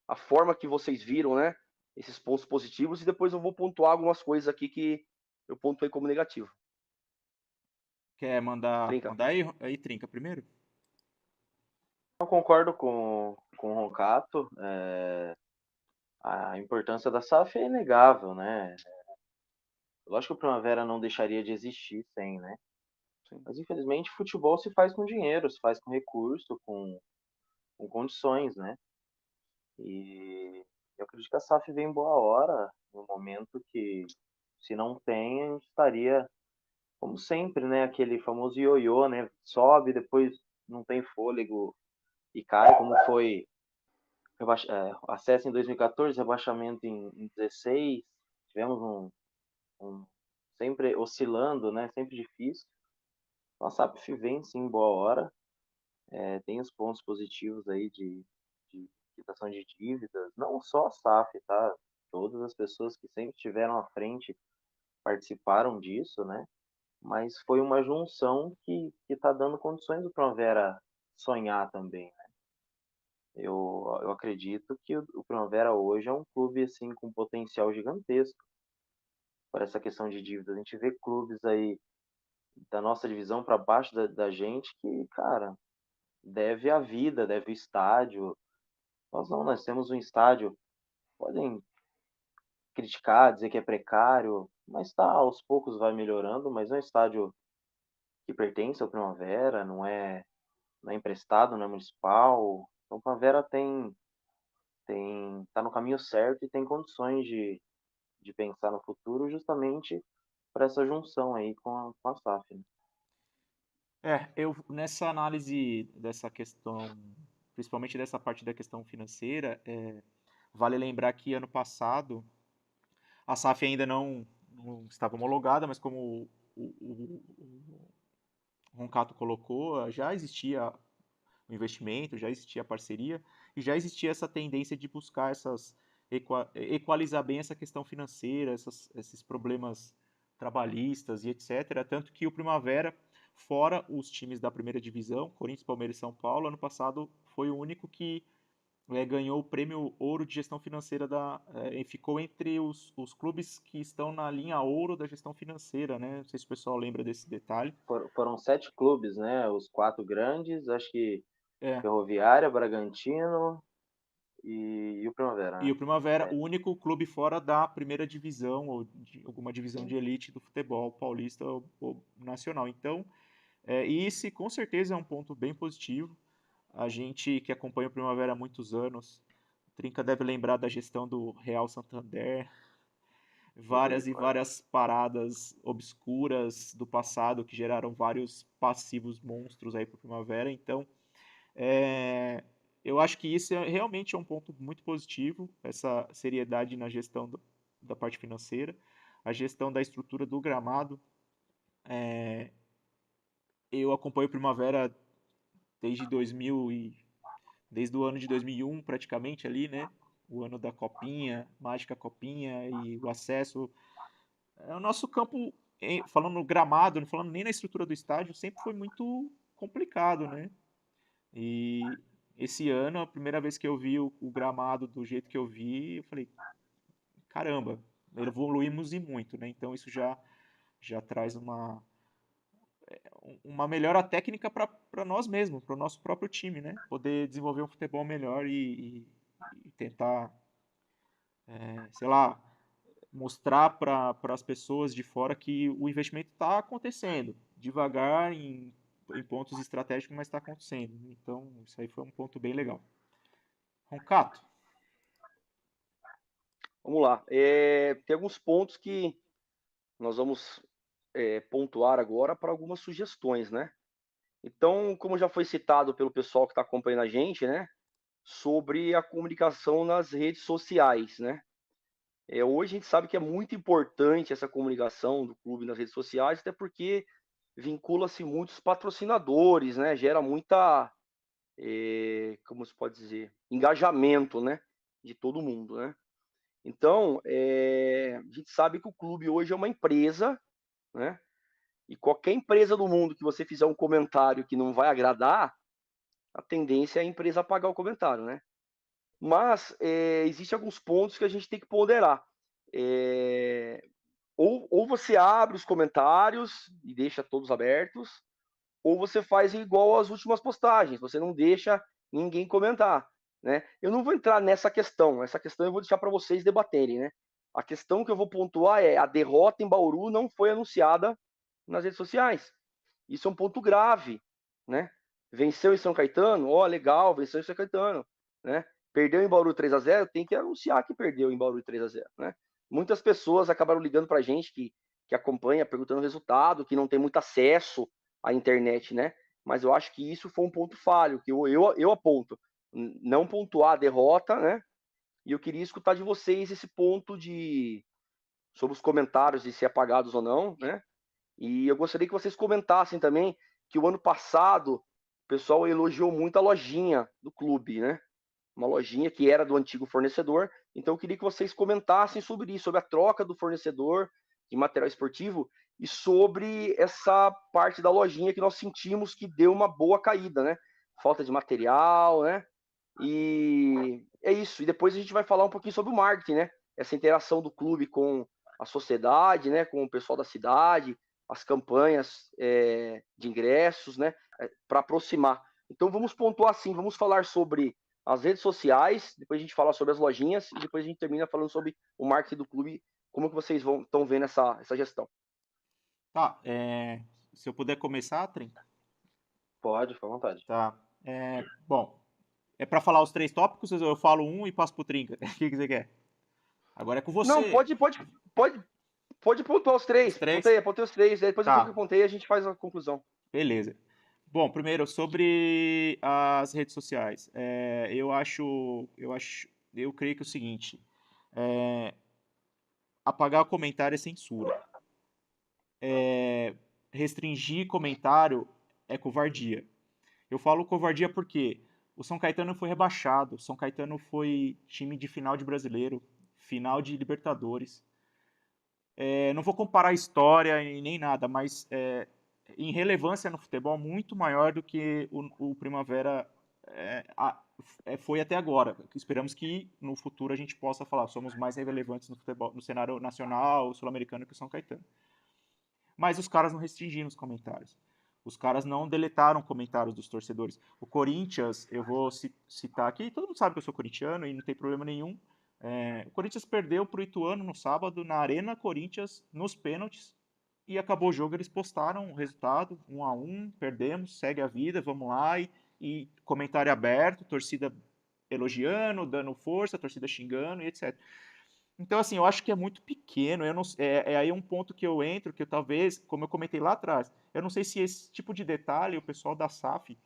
a forma que vocês viram, né? Esses pontos positivos, e depois eu vou pontuar algumas coisas aqui que eu pontuei como negativo. Quer mandar Trinca. aí, Trinca, primeiro? Eu concordo com o Roncato. A importância da SAF é inegável, né? Lógico que o Primavera não deixaria de existir sem, né? Sim. Mas infelizmente futebol se faz com dinheiro, se faz com recurso, com condições, né? E eu acredito que a SAF vem em boa hora, no momento que, se não tem, a gente estaria, como sempre, né? Aquele famoso ioiô, né? Sobe, depois não tem fôlego E, cara, como foi acesso em 2014, rebaixamento em 16, tivemos um sempre oscilando, né? Sempre difícil. Então, a SAF vem sim em boa hora. Tem os pontos positivos aí de quitação de dívidas, não só a SAF, tá? Todas as pessoas que sempre estiveram à frente participaram disso, né? Mas foi uma junção que está dando condições do Primavera sonhar também, né? Eu acredito que o Primavera hoje é um clube assim com potencial gigantesco para essa questão de dívidas. A gente vê clubes aí da nossa divisão para baixo da gente que, cara, deve a vida, deve o estádio. Nós não, nós temos um estádio, podem criticar, dizer que é precário, mas tá, aos poucos vai melhorando, mas é um estádio que pertence ao Primavera, não é emprestado, não é municipal. Então o Primavera tá no caminho certo e tem condições de pensar no futuro justamente para essa junção aí com a SAF, né? Eu nessa análise dessa questão, principalmente dessa parte da questão financeira, vale lembrar que ano passado a SAF ainda não estava homologada, mas como o Roncato colocou, já existia o investimento, já existia a parceria e já existia essa tendência de buscar equalizar bem essa questão financeira, esses problemas trabalhistas e etc. Tanto que o Primavera, fora os times da primeira divisão, Corinthians, Palmeiras e São Paulo, ano passado foi o único que ganhou o prêmio Ouro de Gestão Financeira e ficou entre os clubes que estão na linha ouro da gestão financeira, né? Não sei se o pessoal lembra desse detalhe. Foram 7 clubes, né? Os 4 grandes, acho que É, Ferroviária, Bragantino e o Primavera, E né? o Primavera, o Sete. único clube fora da primeira divisão ou de alguma divisão de elite do futebol paulista ou nacional. Então, esse com certeza é um ponto bem positivo. A gente que acompanha o Primavera há muitos anos, o Trinca deve lembrar da gestão do Real Santander, várias e Misericórdia. várias paradas obscuras do passado que geraram vários passivos monstros aí para o Primavera. Então, é, eu acho que isso realmente é um ponto muito positivo, essa seriedade na gestão da parte financeira, a gestão da estrutura do gramado. Eu acompanho o Primavera desde 2000 desde o ano de 2001 praticamente ali, né? O ano da Copinha, Mágica Copinha e o acesso. O nosso campo, falando no gramado, não falando nem na estrutura do estádio, sempre foi muito complicado, né? E esse ano, a primeira vez que eu vi o gramado do jeito que eu vi, eu falei, caramba, evoluímos e muito, né? Então isso já traz uma melhora técnica para nós mesmos, para o nosso próprio time, né? Poder desenvolver um futebol melhor e tentar, sei lá, mostrar para as pessoas de fora que o investimento está acontecendo, devagar, em pontos estratégicos, mas está acontecendo. Então, isso aí foi um ponto bem legal. Roncato, Vamos lá. Tem alguns pontos que nós vamos pontuar agora para algumas sugestões, né? Então, como já foi citado pelo pessoal que está acompanhando a gente, né? Sobre a comunicação nas redes sociais, né? Hoje a gente sabe que é muito importante essa comunicação do clube nas redes sociais, até porque vincula-se muitos patrocinadores, né? Gera muita, como se pode dizer, engajamento, né? De todo mundo, né? Então, a gente sabe que o clube hoje é uma empresa, né? E qualquer empresa do mundo que você fizer um comentário que não vai agradar, a tendência é a empresa apagar o comentário, né? Mas existem alguns pontos que a gente tem que ponderar. Ou você abre os comentários e deixa todos abertos, ou você faz igual às últimas postagens, você não deixa ninguém comentar, né? Eu não vou entrar nessa questão, essa questão eu vou deixar para vocês debaterem, né? A questão que eu vou pontuar é a derrota em Bauru não foi anunciada nas redes sociais. Isso é um ponto grave, né? Venceu em São Caetano, legal, venceu em São Caetano, né? Perdeu em Bauru 3-0, tem que anunciar que perdeu em Bauru 3-0, né? Muitas pessoas acabaram ligando pra gente que acompanha, perguntando o resultado, que não tem muito acesso à internet, né? mas eu acho que isso foi um ponto falho, que eu aponto. Não pontuar a derrota, né? E eu queria escutar de vocês esse ponto sobre os comentários de ser apagados ou não, né? E eu gostaria que vocês comentassem também que o ano passado o pessoal elogiou muito a lojinha do clube, né? Uma lojinha que era do antigo fornecedor. Então eu queria que vocês comentassem sobre isso, sobre a troca do fornecedor de material esportivo e sobre essa parte da lojinha que nós sentimos que deu uma boa caída, né? Falta de material, né? E é isso. E depois a gente vai falar um pouquinho sobre o marketing, né? Essa interação do clube com a sociedade, né? Com o pessoal da cidade, as campanhas de ingressos, né? Para aproximar. Então vamos pontuar assim, vamos falar sobre as redes sociais, depois a gente fala sobre as lojinhas e depois a gente termina falando sobre o marketing do clube. Como que vocês estão vendo essa gestão? Tá, se eu puder começar, Trinca. Pode, fica à vontade. Tá. Bom, é para falar os 3 tópicos, eu falo um e passo pro Trinca. O que você quer? Agora é com Não, você. pode pontuar os três. Os 3? Ponteia os três. Depois que eu Tá, pontei, a gente faz a conclusão. beleza. Bom, primeiro, sobre as redes sociais. Eu creio que é o seguinte, apagar comentário é censura. Restringir comentário é covardia. Eu falo covardia porque o São Caetano foi rebaixado, o São Caetano foi time de final de Brasileiro, final de Libertadores. Não vou comparar a história e nem nada, mas em relevância no futebol muito maior do que o Primavera foi até agora. Esperamos que no futuro a gente possa falar, somos mais relevantes no futebol, no cenário nacional, sul-americano que o São Caetano. Mas os caras não restringiram os comentários. Os caras não deletaram comentários dos torcedores. O Corinthians, eu vou citar aqui, todo mundo sabe que eu sou corintiano e não tem problema nenhum. O Corinthians perdeu para o Ituano no sábado, na Arena Corinthians, nos pênaltis, e acabou o jogo. Eles postaram o resultado, 1-1, perdemos, segue a vida, vamos lá. E comentário aberto, torcida elogiando, dando força, torcida xingando e etc. Então, assim, eu acho que é muito pequeno. Eu não, aí um ponto que eu entro, que eu talvez, como eu comentei lá atrás, eu não sei se esse tipo de detalhe o pessoal da SAF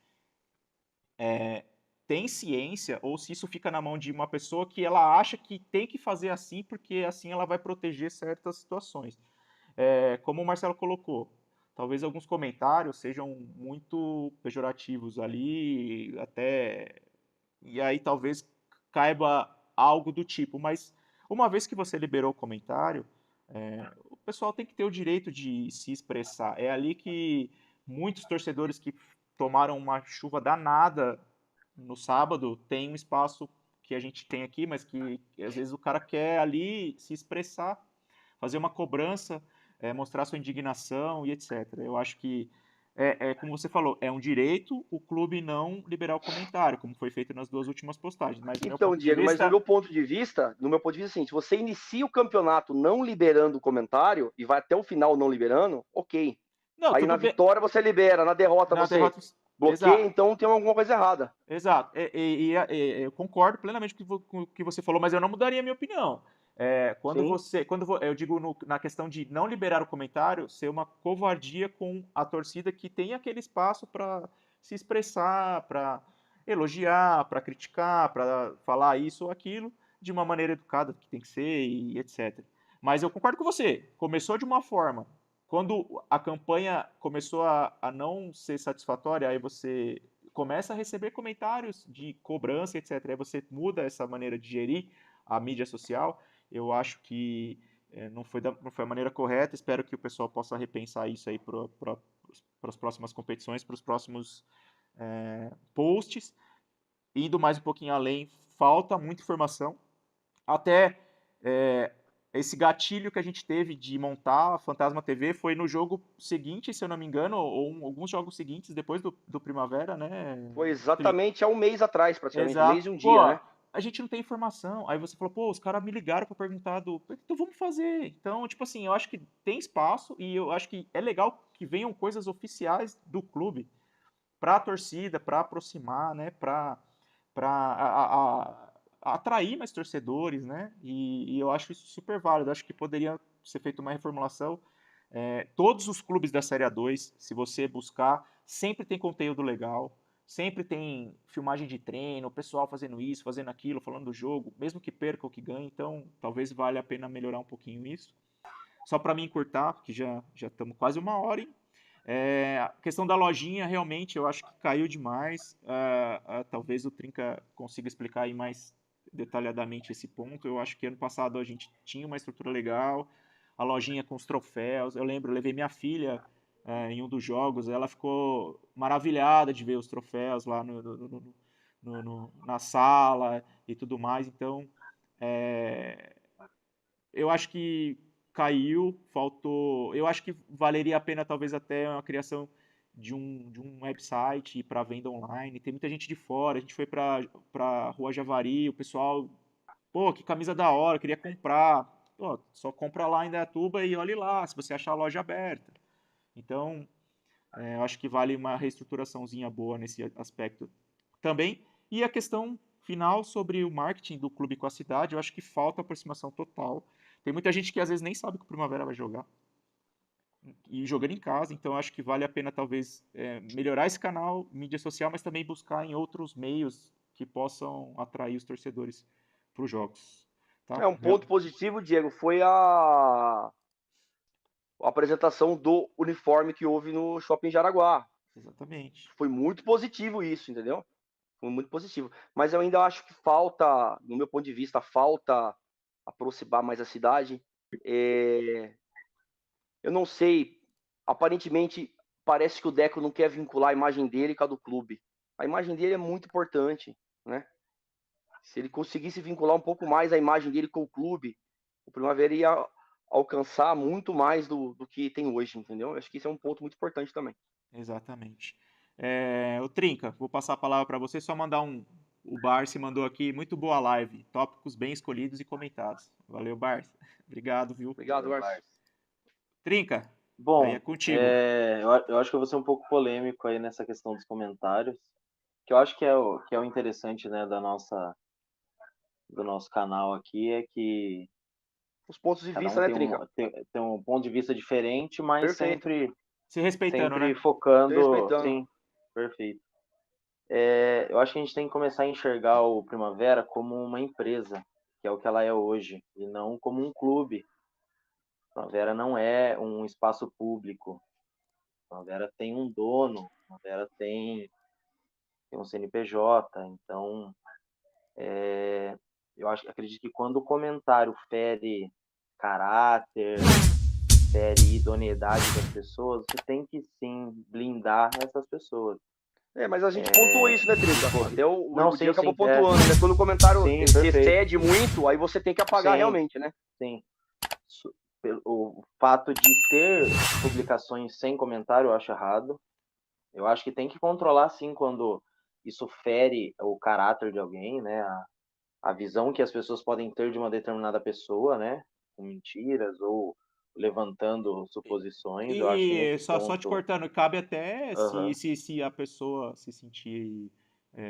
tem ciência ou se isso fica na mão de uma pessoa que ela acha que tem que fazer assim porque assim ela vai proteger certas situações. Como o Marcelo colocou, talvez alguns comentários sejam muito pejorativos ali, até e aí talvez caiba algo do tipo, mas uma vez que você liberou o comentário, o pessoal tem que ter o direito de se expressar. É ali que muitos torcedores que tomaram uma chuva danada no sábado têm um espaço que a gente tem aqui, mas que às vezes o cara quer ali se expressar, fazer uma cobrança, mostrar sua indignação e etc. Eu acho que como você falou, é um direito o clube não liberar o comentário, como foi feito nas 2 últimas postagens. Mas do meu Então, ponto de Diego, mas vista, no meu ponto de vista, assim, se você inicia o campeonato não liberando o comentário e vai até o final não liberando, ok. não, Aí na tudo bem. vitória você libera, na derrota Na você derrota, bloqueia, exato. então tem alguma coisa errada. Exato. Eu concordo plenamente com o que você falou, mas eu não mudaria a minha opinião. Sim. Eu digo na questão de não liberar o comentário, ser uma covardia com a torcida que tem aquele espaço para se expressar, para elogiar, para criticar, para falar isso ou aquilo de uma maneira educada que tem que ser e etc. Mas eu concordo com você. Começou de uma forma. Quando a campanha começou a não ser satisfatória, aí você começa a receber comentários de cobrança, etc. Aí você muda essa maneira de gerir a mídia social. Eu acho que não foi a maneira correta. Espero que o pessoal possa repensar isso aí para as próximas competições, para os próximos posts. Indo mais um pouquinho além, falta muita informação. Até esse gatilho que a gente teve de montar a Fantasma TV foi no jogo seguinte, se eu não me engano, ou alguns jogos seguintes, depois do Primavera, né? Foi exatamente há um mês atrás, praticamente, um Exato. mês e um Pô, dia, né? a gente não tem informação. Aí você falou, pô, os caras me ligaram pra perguntar Então vamos fazer. Então, tipo assim, eu acho que tem espaço e eu acho que é legal que venham coisas oficiais do clube pra torcida, pra aproximar, né? Pra atrair mais torcedores, né? E eu acho isso super válido. Eu acho que poderia ser feita uma reformulação. Todos os clubes da Série A2, se você buscar, sempre tem conteúdo legal, sempre tem filmagem de treino, o pessoal fazendo isso, fazendo aquilo, falando do jogo, mesmo que perca ou que ganhe, então talvez valha a pena melhorar um pouquinho isso. Só para me encurtar, porque já estamos quase 1 hora, hein? A questão da lojinha, realmente, eu acho que caiu demais. Talvez o Trinca consiga explicar aí mais detalhadamente esse ponto. Eu acho que ano passado a gente tinha uma estrutura legal, a lojinha com os troféus. Eu lembro, eu levei minha filha em um dos jogos, ela ficou maravilhada de ver os troféus lá na sala e tudo mais. Então, eu acho que caiu, faltou. Eu acho que valeria a pena talvez até a criação de um website para venda online. Tem muita gente de fora. A gente foi para Rua Javari, o pessoal, pô, que camisa da hora, queria comprar. Pô, só compra lá em Indaiatuba e olhe lá, se você achar a loja aberta. Então, eu acho que vale uma reestruturaçãozinha boa nesse aspecto também. E a questão final sobre o marketing do clube com a cidade, eu acho que falta aproximação total. Tem muita gente que às vezes nem sabe que o Primavera vai jogar. E jogando em casa, então eu acho que vale a pena talvez melhorar esse canal, mídia social, mas também buscar em outros meios que possam atrair os torcedores para os jogos. Tá? Um ponto positivo, Diego, foi a apresentação do uniforme que houve no Shopping Jaraguá. Exatamente. Foi muito positivo isso, entendeu? Foi muito positivo. Mas eu ainda acho que falta, no meu ponto de vista, falta aproximar mais a cidade. Eu não sei, aparentemente parece que o Deco não quer vincular a imagem dele com a do clube. A imagem dele é muito importante, né? Se ele conseguisse vincular um pouco mais a imagem dele com o clube, o Primavera ia alcançar muito mais do que tem hoje, entendeu? Eu acho que isso é um ponto muito importante também. Exatamente. O Trinca, vou passar a palavra para você, só mandar o Barsi mandou aqui, muito boa live, tópicos bem escolhidos e comentados. Valeu, Barsi. Obrigado, viu? Obrigado, Barça. Trinca, aí é Bom, contigo. eu acho que eu vou ser um pouco polêmico aí nessa questão dos comentários, que eu acho que é o interessante, né, do nosso canal aqui, é que Os pontos de cada vista, um né, tem Trinca? tem um ponto de vista diferente, mas Perfeito. Se respeitando, sempre né? Te focando, respeitando. sim, perfeito. Eu acho que a gente tem que começar a enxergar o Primavera como uma empresa, que é o que ela é hoje, e não como um clube. Primavera não é um espaço público. Primavera tem um dono, Primavera tem um CNPJ, então acredito que quando o comentário fere caráter, fere idoneidade das pessoas, você tem que sim blindar essas pessoas. Mas a gente pontuou isso, né, Trinca? Até Não, o sim, Diego acabou sim, pontuando, né? Quando o comentário sim, se perfeito. excede muito, aí você tem que apagar Sim, realmente, né? sim. O fato de ter publicações sem comentário eu acho errado. Eu acho que tem que controlar sim quando isso fere o caráter de alguém, né? A visão que as pessoas podem ter de uma determinada pessoa, né? Com mentiras ou levantando suposições. Eu acho que E nesse só te ponto. cortando, cabe até Uhum. se a pessoa se sentir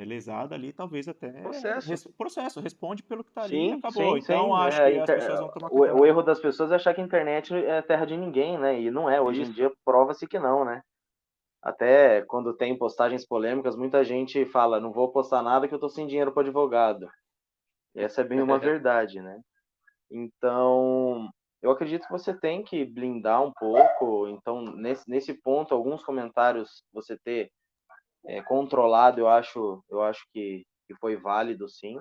lesada ali, talvez até Processo. processo, responde pelo que está ali e Sim, acabou. Sim, Então sim. acho que as pessoas vão tomar O cuidado. erro das pessoas é achar que a internet é terra de ninguém, né? E não é. Hoje em isso. dia prova-se que não, né? Até quando tem postagens polêmicas, muita gente fala: não vou postar nada que eu tô sem dinheiro para advogado. E essa é bem uma verdade, né? Então, eu acredito que você tem que blindar um pouco. Então, nesse ponto, alguns comentários você ter controlado, eu acho que foi válido, sim.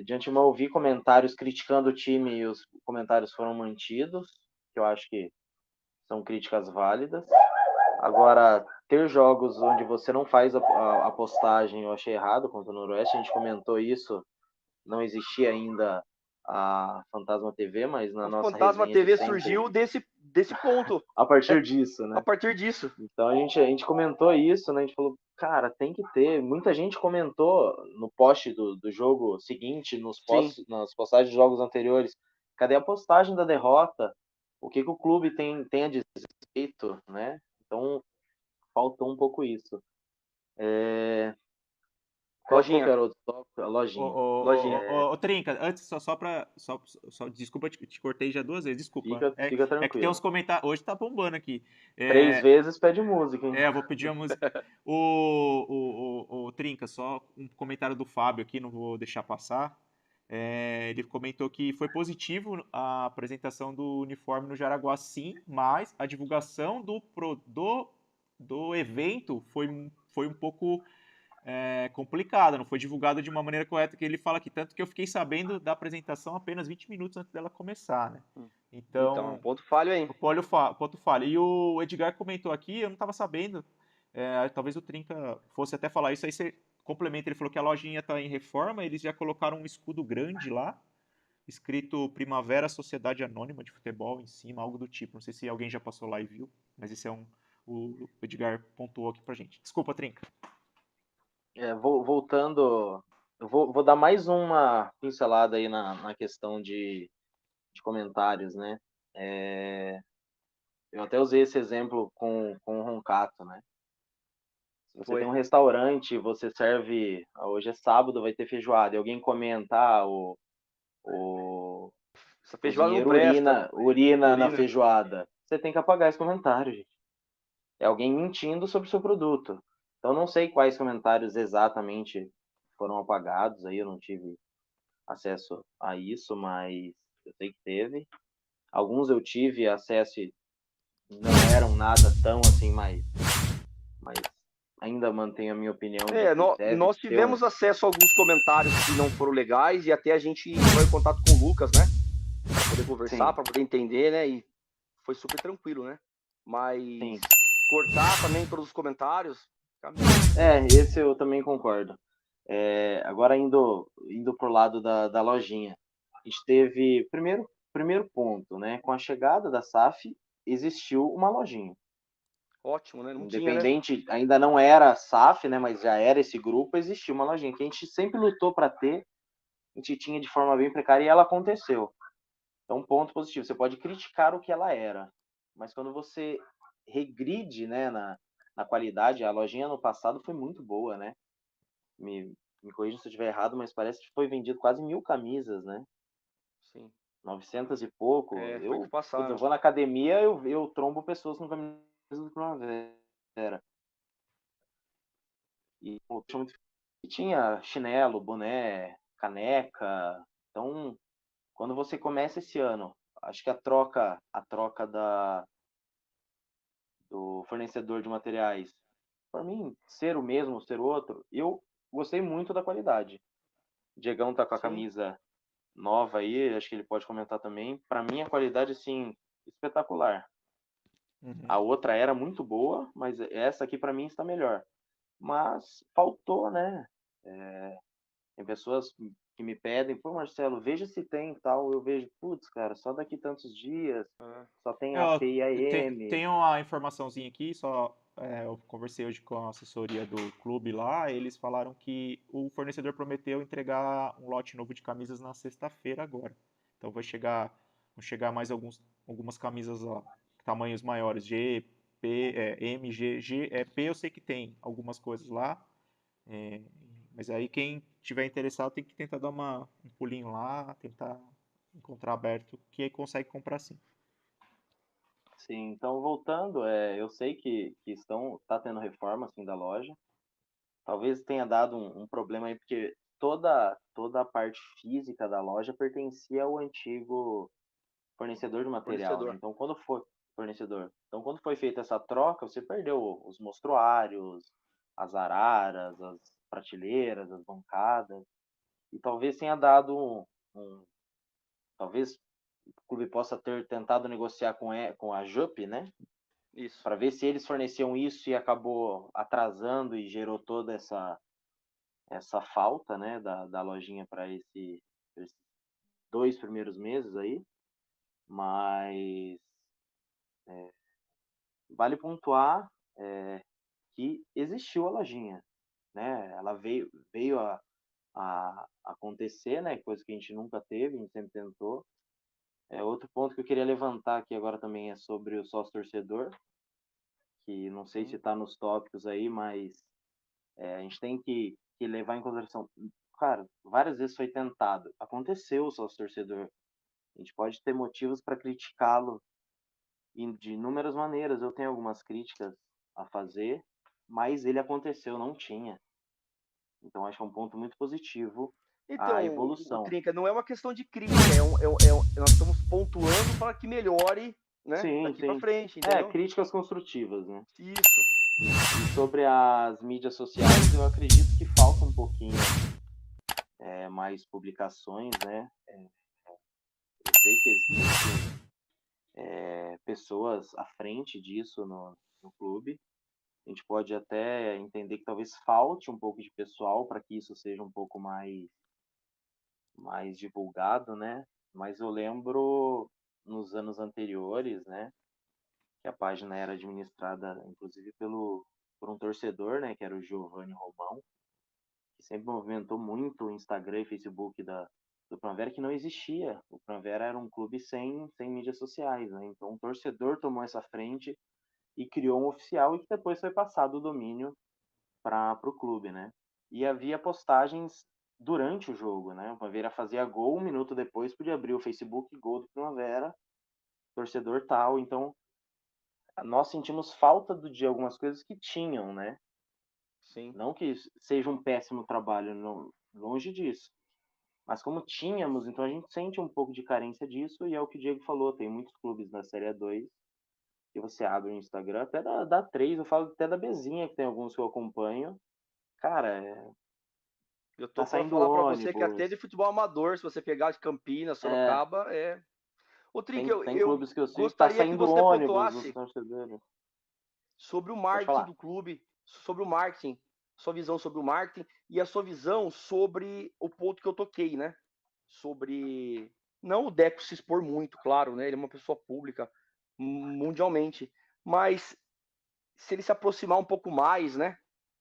De antemão, eu vi comentários criticando o time e os comentários foram mantidos, que eu acho que são críticas válidas. Agora, ter jogos onde você não faz a postagem, eu achei errado contra o Noroeste. A gente comentou isso, não existia ainda a Fantasma TV, mas na O nossa Fantasma resenha de TV sempre, surgiu desse ponto, a partir disso, a né? partir disso. Então a gente comentou isso, né? A gente falou, cara, tem que ter. Muita gente comentou no post do jogo seguinte, Sim. nas postagens de jogos anteriores. Cadê a postagem da derrota? O que o clube tem a dizer, né? Então faltou um pouco isso. Qual que Lojinha, era o outro tópico? A lojinha. lojinha. Ô, Trinca, antes, desculpa, te cortei já 2 vezes, desculpa. Fica É que tem uns tranquilo. comentários, hoje tá bombando aqui. 3 vezes pede música, hein? Eu vou pedir a música. O Trinca, só um comentário do Fábio aqui, não vou deixar passar. Ele comentou que foi positivo a apresentação do uniforme no Jaraguá, sim, mas a divulgação do evento foi um pouco complicada, não foi divulgada de uma maneira correta, que ele fala que tanto que eu fiquei sabendo da apresentação apenas 20 minutos antes dela começar, né? Então, Então, ponto falho aí. ponto falha. E o Edgar comentou aqui, eu não estava sabendo, talvez o Trinca fosse até falar isso, aí você complementa, ele falou que a lojinha está em reforma, eles já colocaram um escudo grande lá, escrito Primavera Sociedade Anônima de Futebol em cima, algo do tipo. Não sei se alguém já passou lá e viu, mas esse é o Edgar pontuou aqui pra gente. Desculpa, Trinca. Voltando, eu vou dar mais uma pincelada aí na questão de comentários, né? Eu até usei esse exemplo com o Roncato, né? Se você tem um restaurante, você serve, hoje é sábado, vai ter feijoada, e alguém comentar o Essa feijoada não cozinheiro presta. urina na feijoada, você tem que apagar esse comentário, gente. É alguém mentindo sobre o seu produto. Então, não sei quais comentários exatamente foram apagados, aí eu não tive acesso a isso, mas eu sei que teve. Alguns eu tive acesso e não eram nada tão assim, mas ainda mantenho a minha opinião de que deve Nós ter um... tivemos acesso a alguns comentários que não foram legais e até a gente entrou em contato com o Lucas, né? Pra poder conversar, para poder entender, né? E foi super tranquilo, né? Mas Sim. cortar também todos os comentários. Esse eu também concordo. Agora indo pro lado da lojinha. A gente teve, primeiro ponto, né? Com a chegada da SAF, existiu uma lojinha. Ótimo, né? Não Independente, tinha, né? ainda não era SAF, né? Mas já era esse grupo, existia uma lojinha que a gente sempre lutou para ter, a gente tinha de forma bem precária e ela aconteceu. Então, ponto positivo. Você pode criticar o que ela era, mas quando você regride, né, na qualidade, a lojinha no passado foi muito boa, né? Me corrija se eu estiver errado, mas parece que foi vendido quase 1.000 camisas, né? Sim. 900 e pouco. Foi que Eu passaram. vou na academia, eu trombo pessoas com camisas do Primavera. E tinha chinelo, boné, caneca. Então, quando você começa esse ano, acho que a troca do fornecedor de materiais, para mim, ser o mesmo, ser outro, eu gostei muito da qualidade. O Diegão tá com a camisa nova aí, acho que ele pode comentar também. Para mim, a qualidade, assim, espetacular. A outra era muito boa, mas essa aqui para mim está melhor. Mas faltou, né? Tem pessoas que me pedem, pô, Marcelo, veja se tem tal. Eu vejo, putz, cara, só daqui tantos dias, só tem a P e a M. Tem uma informaçãozinha aqui, eu conversei hoje com a assessoria do clube lá, eles falaram que o fornecedor prometeu entregar um lote novo de camisas na sexta-feira agora. Então vão chegar mais algumas camisas lá, tamanhos maiores, G, P, M, G, P eu sei que tem algumas coisas lá, mas aí quem tiver interessado tem que tentar dar um pulinho lá, tentar encontrar aberto, que aí consegue comprar sim. Sim, então voltando, eu sei que tá tendo reforma assim da loja. Talvez tenha dado um problema aí, porque toda a parte física da loja pertencia ao antigo fornecedor de material, né? Então, quando foi feita essa troca, você perdeu os mostruários, as araras, as prateleiras, as bancadas, e talvez tenha dado talvez o clube possa ter tentado negociar com a JUP, né? Isso. Para ver se eles forneciam isso e acabou atrasando e gerou toda essa falta, né, da lojinha para esses 2 primeiros meses aí, mas vale pontuar que existiu a lojinha, né? Ela veio a acontecer, né? Coisa que a gente nunca teve, a gente sempre tentou. Outro ponto que eu queria levantar aqui agora também é sobre o sócio torcedor, que não sei se está nos tópicos aí, mas a gente tem que que levar em consideração. Cara, várias vezes foi tentado. Aconteceu o sócio torcedor. A gente pode ter motivos para criticá-lo de inúmeras maneiras. Eu tenho algumas críticas a fazer, mas ele aconteceu, não tinha. Então acho que é um ponto muito positivo a Então, o evolução. Trinca, não é uma questão de crítica, nós estamos pontuando para que melhore, né, Sim, daqui para sim. frente, entendeu? Críticas construtivas, né? Isso. E sobre as mídias sociais, eu acredito que falta um pouquinho mais publicações, né? Eu sei que existem pessoas à frente disso no clube. A gente pode até entender que talvez falte um pouco de pessoal para que isso seja um pouco mais divulgado, né? Mas eu lembro nos anos anteriores, né, que a página era administrada inclusive por um torcedor, né, que era o Giovanni Romão, que sempre movimentou muito o Instagram e Facebook do Primavera, que não existia. O Primavera era um clube sem mídias sociais, né? Então um torcedor tomou essa frente e criou um oficial e que depois foi passado o domínio para o clube, né? E havia postagens durante o jogo, né? O Primavera fazia gol, um minuto depois podia abrir o Facebook, gol do Primavera, torcedor tal. Então nós sentimos falta de algumas coisas que tinham, né? Sim. Não que seja um péssimo trabalho, não, longe disso. Mas como tínhamos, então a gente sente um pouco de carência disso, e é o que o Diego falou, tem muitos clubes na Série A2 que você abre o Instagram, até da 3, eu falo até da Bezinha, que tem alguns que eu acompanho. Cara, Eu tô tá para saindo falar para você que até ônibus, de futebol amador, se você pegar de Campinas, Sorocaba, Ô, Trinca, tem eu clubes que eu sigo, tá gostaria que saindo você ônibus dos pontuasse torcedores. sobre o Pode marketing falar. do clube, sobre o marketing, sua visão sobre o marketing e a sua visão sobre o ponto que eu toquei, né? Sobre não o Deco se expor muito, claro, né? Ele é uma pessoa pública mundialmente, mas se ele se aproximar um pouco mais, né?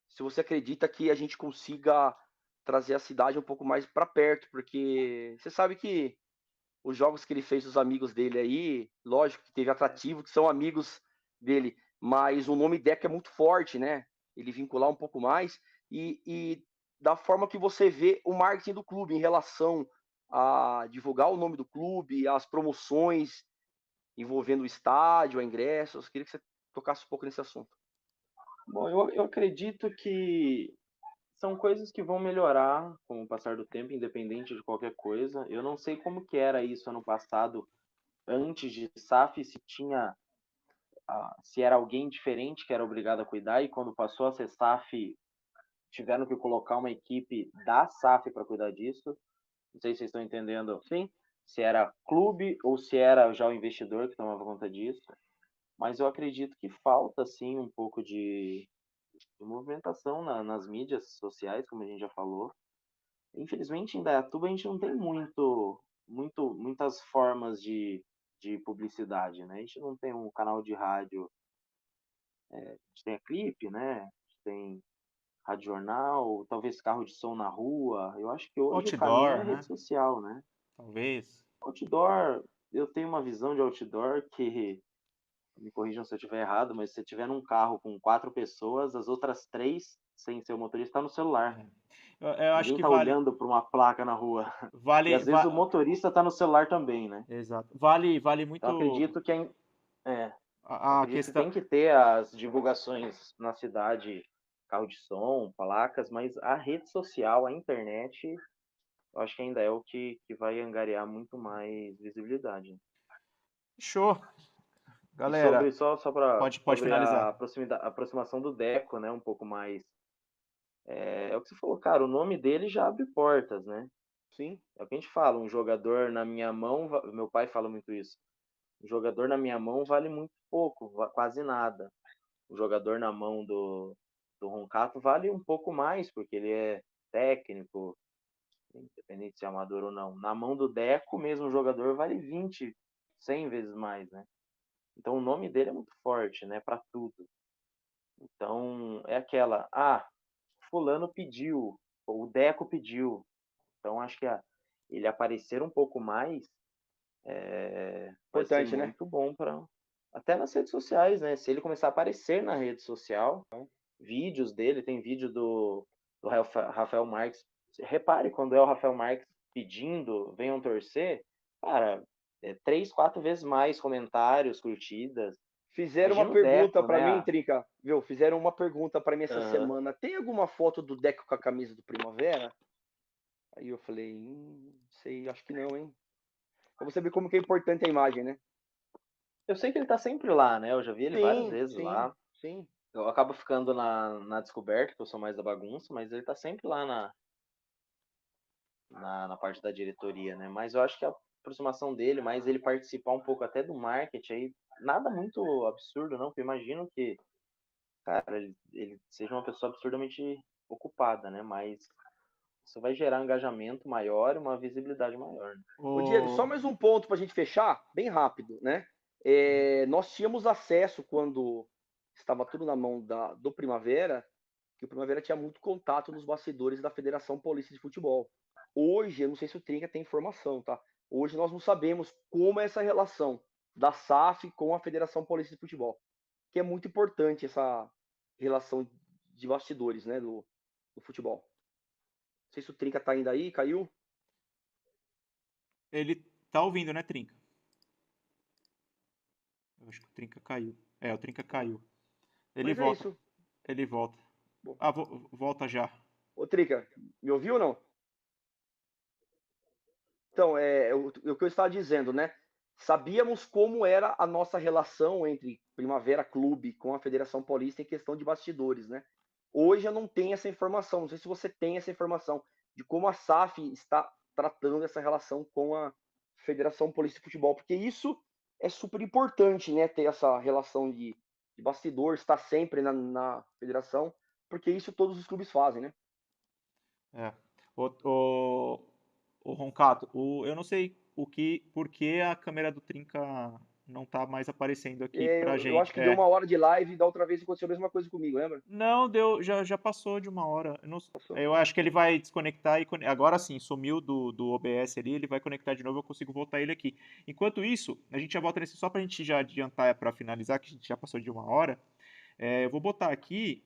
Se você acredita que a gente consiga trazer a cidade um pouco mais para perto, porque você sabe que os jogos que ele fez os amigos dele aí, lógico que teve atrativo, que são amigos dele, mas o nome Deco é muito forte, né? Ele vincular um pouco mais e da forma que você vê o marketing do clube em relação a divulgar o nome do clube, as promoções envolvendo o estádio, a ingressos. Queria que você tocasse um pouco nesse assunto. Bom, eu acredito que são coisas que vão melhorar com o passar do tempo, independente de qualquer coisa. Eu não sei como que era isso ano passado, antes de SAF, se tinha, se era alguém diferente que era obrigado a cuidar, e quando passou a ser SAF, tiveram que colocar uma equipe da SAF para cuidar disso. Não sei se vocês estão entendendo Sim, se era clube ou se era já o investidor que tomava conta disso. Mas eu acredito que falta, sim, um pouco de movimentação nas mídias sociais, como a gente já falou. Infelizmente, em Indaiatuba, a gente não tem muitas formas de publicidade, né? A gente não tem um canal de rádio, a gente tem a clipe, né? A gente tem rádio jornal, talvez carro de som na rua. Eu acho que hoje o caminho é Outdoor, rede né? social, né? Talvez. Outdoor, eu tenho uma visão de outdoor que, me corrijam se eu estiver errado, mas se você tiver num carro com 4 pessoas, as outras 3, sem ser o motorista, tá no celular. É. Eu acho Ninguém que tá olhando para uma placa na rua. E às vezes o motorista tá no celular também, né? exato. Vale Então muito eu a acredito que questão. tem que ter as divulgações na cidade, carro de som, placas, mas a rede social, a internet, eu acho que ainda é o que vai angariar muito mais visibilidade. Show. E Galera, pode sobre a finalizar. aproximação do Deco, né, um pouco mais, é o que você falou, cara, o nome dele já abre portas, né? sim. É o que a gente fala, um jogador na minha mão, meu pai fala muito isso. Um jogador na minha mão vale muito pouco, quase nada. Um jogador na mão do Roncato vale um pouco mais, porque ele é técnico, independente se é amador ou não. Na mão do Deco, mesmo o jogador vale 20, 100 vezes mais, né? Então o nome dele é muito forte, né, para tudo. Então é aquela, fulano pediu, o Deco pediu. Então acho que ele aparecer um pouco mais vai ser Importante, né? muito bom para até nas redes sociais, né? Se ele começar a aparecer na rede social, vídeos dele, tem vídeo do do Rafael Marques. Repare, quando é o Rafael Marques pedindo, venham torcer, cara, 3, 4 vezes mais comentários, curtidas. Fizeram uma Imagina o pergunta Deco, pra mim, né? Trinca, viu? Fizeram uma pergunta pra mim essa Aham. semana. Tem alguma foto do Deco com a camisa do Primavera? Aí eu falei, sei, acho que não, hein? Pra você ver como que é importante a imagem, né? Eu sei que ele tá sempre lá, né? Eu já vi ele várias Sim, vezes sim, lá. sim. Eu acabo ficando na descoberta, que eu sou mais da bagunça, mas ele tá sempre lá na parte da diretoria, né? Mas eu acho que a aproximação dele, mais ele participar um pouco até do marketing aí, nada muito absurdo, não, porque eu imagino que, cara, ele seja uma pessoa absurdamente ocupada, né? Mas isso vai gerar um engajamento maior e uma visibilidade maior, né? Ô, Diego, O... só mais um ponto pra gente fechar, bem rápido, né? Nós tínhamos acesso quando estava tudo na mão do Primavera, que o Primavera tinha muito contato nos bastidores da Federação Paulista de Futebol. Hoje, eu não sei se o Trinca tem informação, tá? Hoje nós não sabemos como é essa relação da SAF com a Federação Paulista de Futebol, que é muito importante essa relação de bastidores, né, do futebol. Não sei se o Trinca tá ainda aí, caiu? Ele tá ouvindo, né, Trinca? Eu acho que o Trinca caiu. O Trinca caiu. Ele Mas é volta. isso. Ele volta. Bom, Ah, volta já. ô Trinca, me ouviu ou não? Então, o que eu estava dizendo, né? Sabíamos como era a nossa relação entre Primavera Clube com a Federação Paulista em questão de bastidores, né? Hoje eu não tenho essa informação, não sei se você tem essa informação de como a SAF está tratando essa relação com a Federação Paulista de Futebol, porque isso é super importante, né? Ter essa relação de bastidor, estar sempre na federação, porque isso todos os clubes fazem, né? É. O, o, o Roncato, eu não sei por que a câmera do Trinca não tá mais aparecendo aqui pra Eu gente. acho que deu 1 hora de live e da outra vez aconteceu a mesma coisa comigo, lembra? Não, deu, já passou de 1 hora. Passou. Eu acho que ele vai desconectar e agora sim, sumiu do OBS ali, ele vai conectar de novo, eu consigo voltar ele aqui. Enquanto isso, a gente já volta nesse só pra gente já adiantar para finalizar, que a gente já passou de 1 hora. Eu vou botar aqui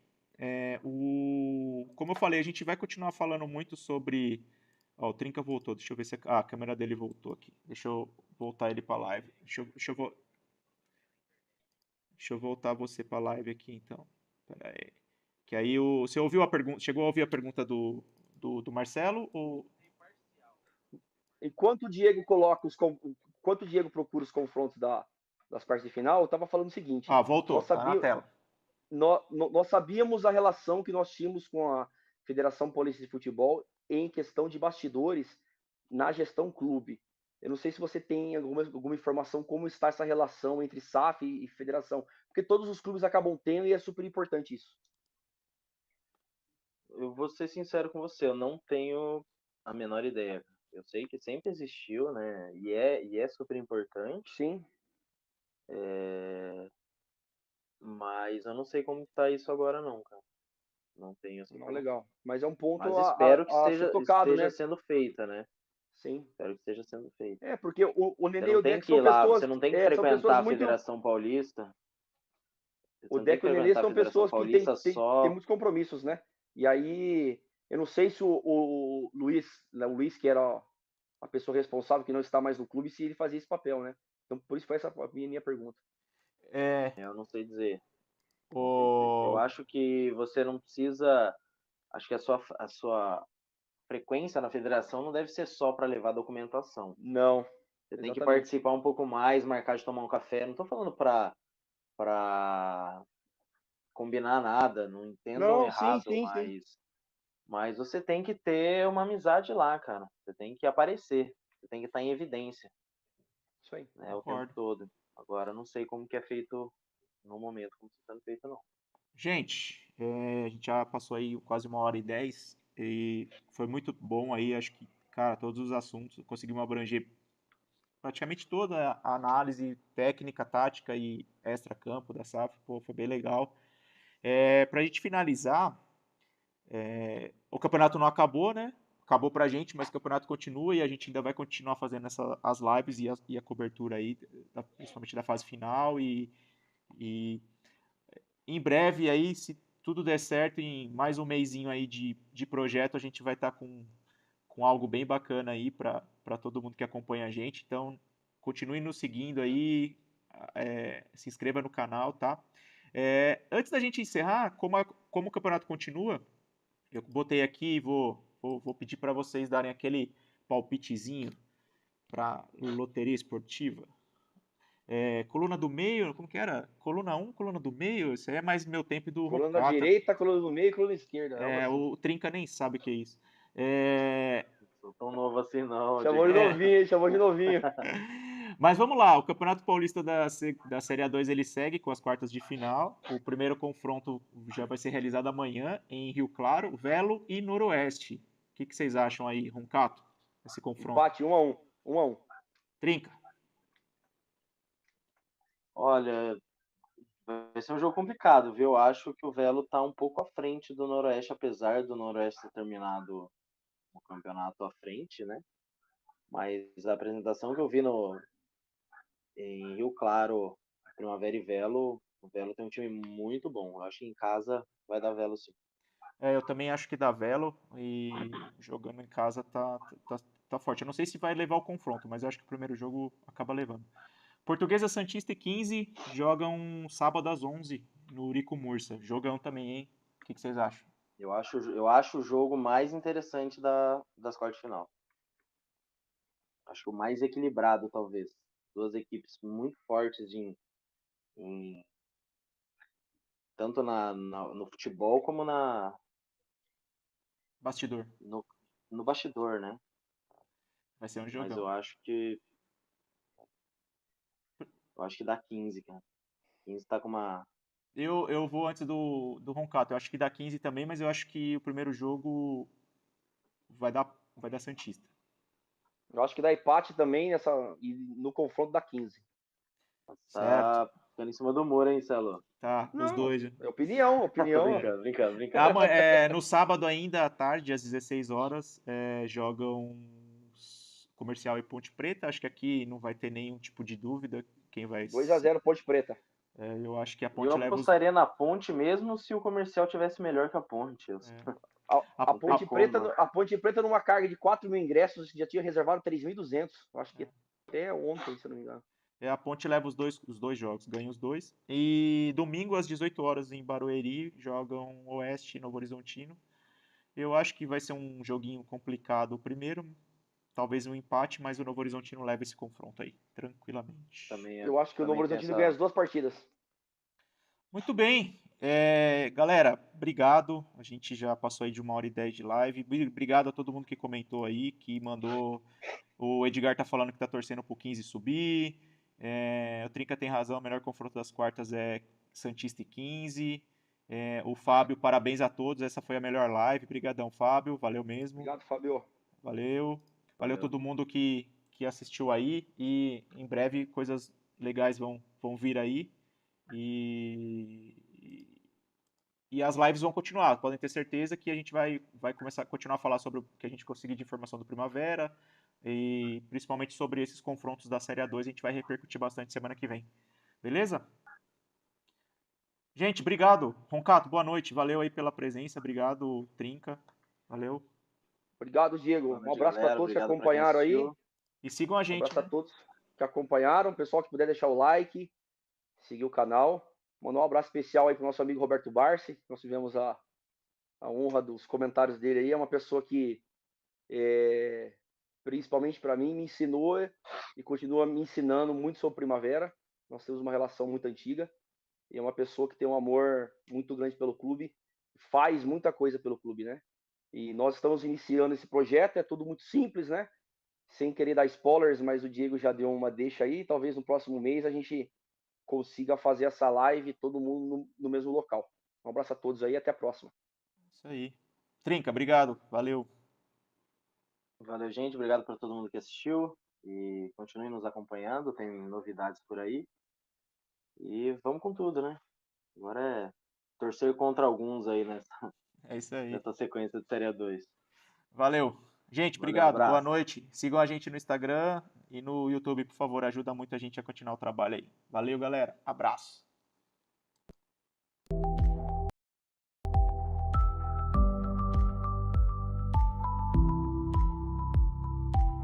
como eu falei, a gente vai continuar falando muito sobre. Ó, o Trinca voltou. Deixa eu ver se a câmera dele voltou aqui. Deixa eu voltar ele para live. Deixa eu voltar você para live aqui, então. Pera aí. Que aí você ouviu a pergunta? Chegou a ouvir a pergunta do Marcelo? Ou... Enquanto o Diego enquanto o Diego procura os confrontos das partes de final, eu estava falando o seguinte: Ah, voltou. nós, Tá na sabia, tela. nós sabíamos a relação que nós tínhamos com a Federação Paulista de Futebol em questão de bastidores na gestão clube. Eu não sei se você tem alguma informação como está essa relação entre SAF e federação, porque todos os clubes acabam tendo e é super importante isso. Eu vou ser sincero com você, eu não tenho a menor ideia. Eu sei que sempre existiu, né? E é super importante, Sim, mas eu não sei como tá isso agora não, cara. Não tenho essa não, informação. legal. Mas é um ponto Mas espero que a ser tocado, esteja né? sendo feita, né? Sim. Espero que esteja sendo feita. Porque o Você Nenê e não o tem Deco que ir lá, você pessoas, não tem que são pessoas frequentar a muito. Federação Paulista. O Você não tem que Deco e o Nenê frequentar a são Federação pessoas que Paulista têm só. muitos compromissos, né? E aí, eu não sei se o Luiz, né, o Luiz, que era a pessoa responsável, que não está mais no clube, se ele fazia esse papel, né? Então, por isso foi essa a minha pergunta. É, Eu não sei dizer. Não sei dizer. Eu o... acho que você não precisa. Acho que a sua frequência na federação não deve ser só para levar documentação. Não, Você tem que exatamente. participar um pouco mais, marcar de tomar um café. Não estou falando para combinar nada, não entendam Não, sim, errado, sim, sim. mas você tem que ter uma amizade lá, cara. Você tem que aparecer, você tem que estar em evidência, Isso aí. né, o tempo Concordo. todo. Agora, não sei como que é feito no momento, como está sendo feito, não. Gente, a gente já passou aí quase 1 hora e 10 e foi muito bom aí, acho que, cara, todos os assuntos, conseguimos abranger praticamente toda a análise técnica, tática e extra-campo da SAF, pô, foi bem legal. Pra gente finalizar, o campeonato não acabou, né? Acabou pra gente, mas o campeonato continua e a gente ainda vai continuar fazendo as lives e a cobertura aí, principalmente da fase final e em breve aí, se tudo der certo, em mais um mesinho aí de projeto, a gente vai estar com algo bem bacana aí para todo mundo que acompanha a gente. Então, continue nos seguindo aí, se inscreva no canal, tá? Antes da gente encerrar, como o campeonato continua, eu botei aqui e vou pedir para vocês darem aquele palpitezinho para loteria esportiva. Coluna do meio, como que era? Coluna 1, coluna do meio, isso aí é mais meu tempo e do Coluna da Roncata. direita, coluna do meio e coluna esquerda. Algo assim. O Trinca nem sabe o que é isso. Não sou tão novo assim, não. Chamou de novinho, chamou de novinho. Mas vamos lá, o Campeonato Paulista da Série A2 ele segue com as quartas de final. O primeiro confronto já vai ser realizado amanhã em Rio Claro, Velo e Noroeste. O que vocês acham aí, Roncato, esse confronto? Empate, 1-1. 1-1. Trinca. Olha, vai ser um jogo complicado, viu? Eu acho que o Velo tá um pouco à frente do Noroeste, apesar do Noroeste ter terminado o campeonato à frente, né? Mas a apresentação que eu vi em Rio Claro, Primavera e Velo, o Velo tem um time muito bom. Eu acho que em casa vai dar Velo sim. Eu também acho que dá Velo e jogando em casa tá forte. Eu não sei se vai levar o confronto, mas eu acho que o primeiro jogo acaba levando. Portuguesa Santista e 15 jogam sábado às 11 no Urico Mursa. Jogão também, hein? O que vocês acham? Eu acho o jogo mais interessante das quartas de final. Acho o mais equilibrado, talvez. Duas equipes muito fortes tanto no futebol como Bastidor. no bastidor, né? Vai ser um Mas jogão. eu acho que dá 15, cara. 15 tá com uma. Eu vou antes do Roncato. Eu acho que dá 15 também, mas eu acho que o primeiro jogo vai dar Santista. Eu acho que dá empate também e no confronto dá 15. Certo. Tá ficando em cima do muro, hein, Celo? Tá, os dois. É opinião, Tô opinião. brincando. No sábado ainda, à tarde, às 16 horas, jogam Comercial e Ponte Preta. Acho que aqui não vai ter nenhum tipo de dúvida quem vai. 2-0 Ponte Preta. Eu acho que a Eu Ponte leva os. apostaria na Ponte mesmo se o Comercial tivesse melhor que a Ponte. A Não tem Ponte como, Preta, né? a Ponte Preta numa carga de 4 mil ingressos já tinha reservado 3.200. Acho que até ontem, se eu não me engano. A Ponte leva os dois jogos, ganha os dois. E domingo às 18 horas em Barueri jogam Oeste e Novo Horizontino. Eu acho que vai ser um joguinho complicado o primeiro, talvez um empate, mas o Novo Horizontino leva esse confronto aí, tranquilamente. Eu acho que o Novo Horizontino ganha as 2 partidas. Muito bem. Galera, obrigado. A gente já passou aí de 1h10 de live. Obrigado a todo mundo que comentou aí, que mandou. O Edgar tá falando que tá torcendo pro 15 subir. O Trinca tem razão, o melhor confronto das quartas é Santista e 15. O Fábio, parabéns a todos. Essa foi a melhor live. Obrigadão, Fábio. Valeu mesmo. Obrigado, Fábio. Valeu todo mundo que assistiu aí. E em breve coisas legais vão vir aí. E as lives vão continuar. Podem ter certeza que a gente vai começar a continuar a falar sobre o que a gente conseguir de informação do Primavera. E principalmente sobre esses confrontos da Série A2, a gente vai repercutir bastante semana que vem. Beleza? Gente, obrigado. Roncato, boa noite. Valeu aí pela presença. Obrigado, Trinca. Valeu. Obrigado, Diego. Um abraço para todos que Obrigado acompanharam aí. E sigam a Um gente. abraço a todos que acompanharam. Pessoal que puder deixar o like, seguir o canal. Mandar um abraço especial aí pro nosso amigo Roberto Barsi. Nós tivemos a honra dos comentários dele aí. É uma pessoa que principalmente para mim, me ensinou e continua me ensinando muito sobre Primavera. Nós temos uma relação muito antiga e é uma pessoa que tem um amor muito grande pelo clube, faz muita coisa pelo clube, né? E nós estamos iniciando esse projeto, é tudo muito simples, né? Sem querer dar spoilers, mas o Diego já deu uma deixa aí. Talvez no próximo mês a gente consiga fazer essa live todo mundo no mesmo local. Um abraço a todos aí, até a próxima. Isso aí. Trinca, obrigado. Valeu. Valeu, gente. Obrigado para todo mundo que assistiu. E continue nos acompanhando. Tem novidades por aí. E vamos com tudo, né? Agora é torcer contra alguns aí nessa sequência de Série A2. Valeu. Gente, obrigado. Boa noite. Sigam a gente no Instagram e no YouTube, por favor. Ajuda muito a gente a continuar o trabalho aí. Valeu, galera. Abraço.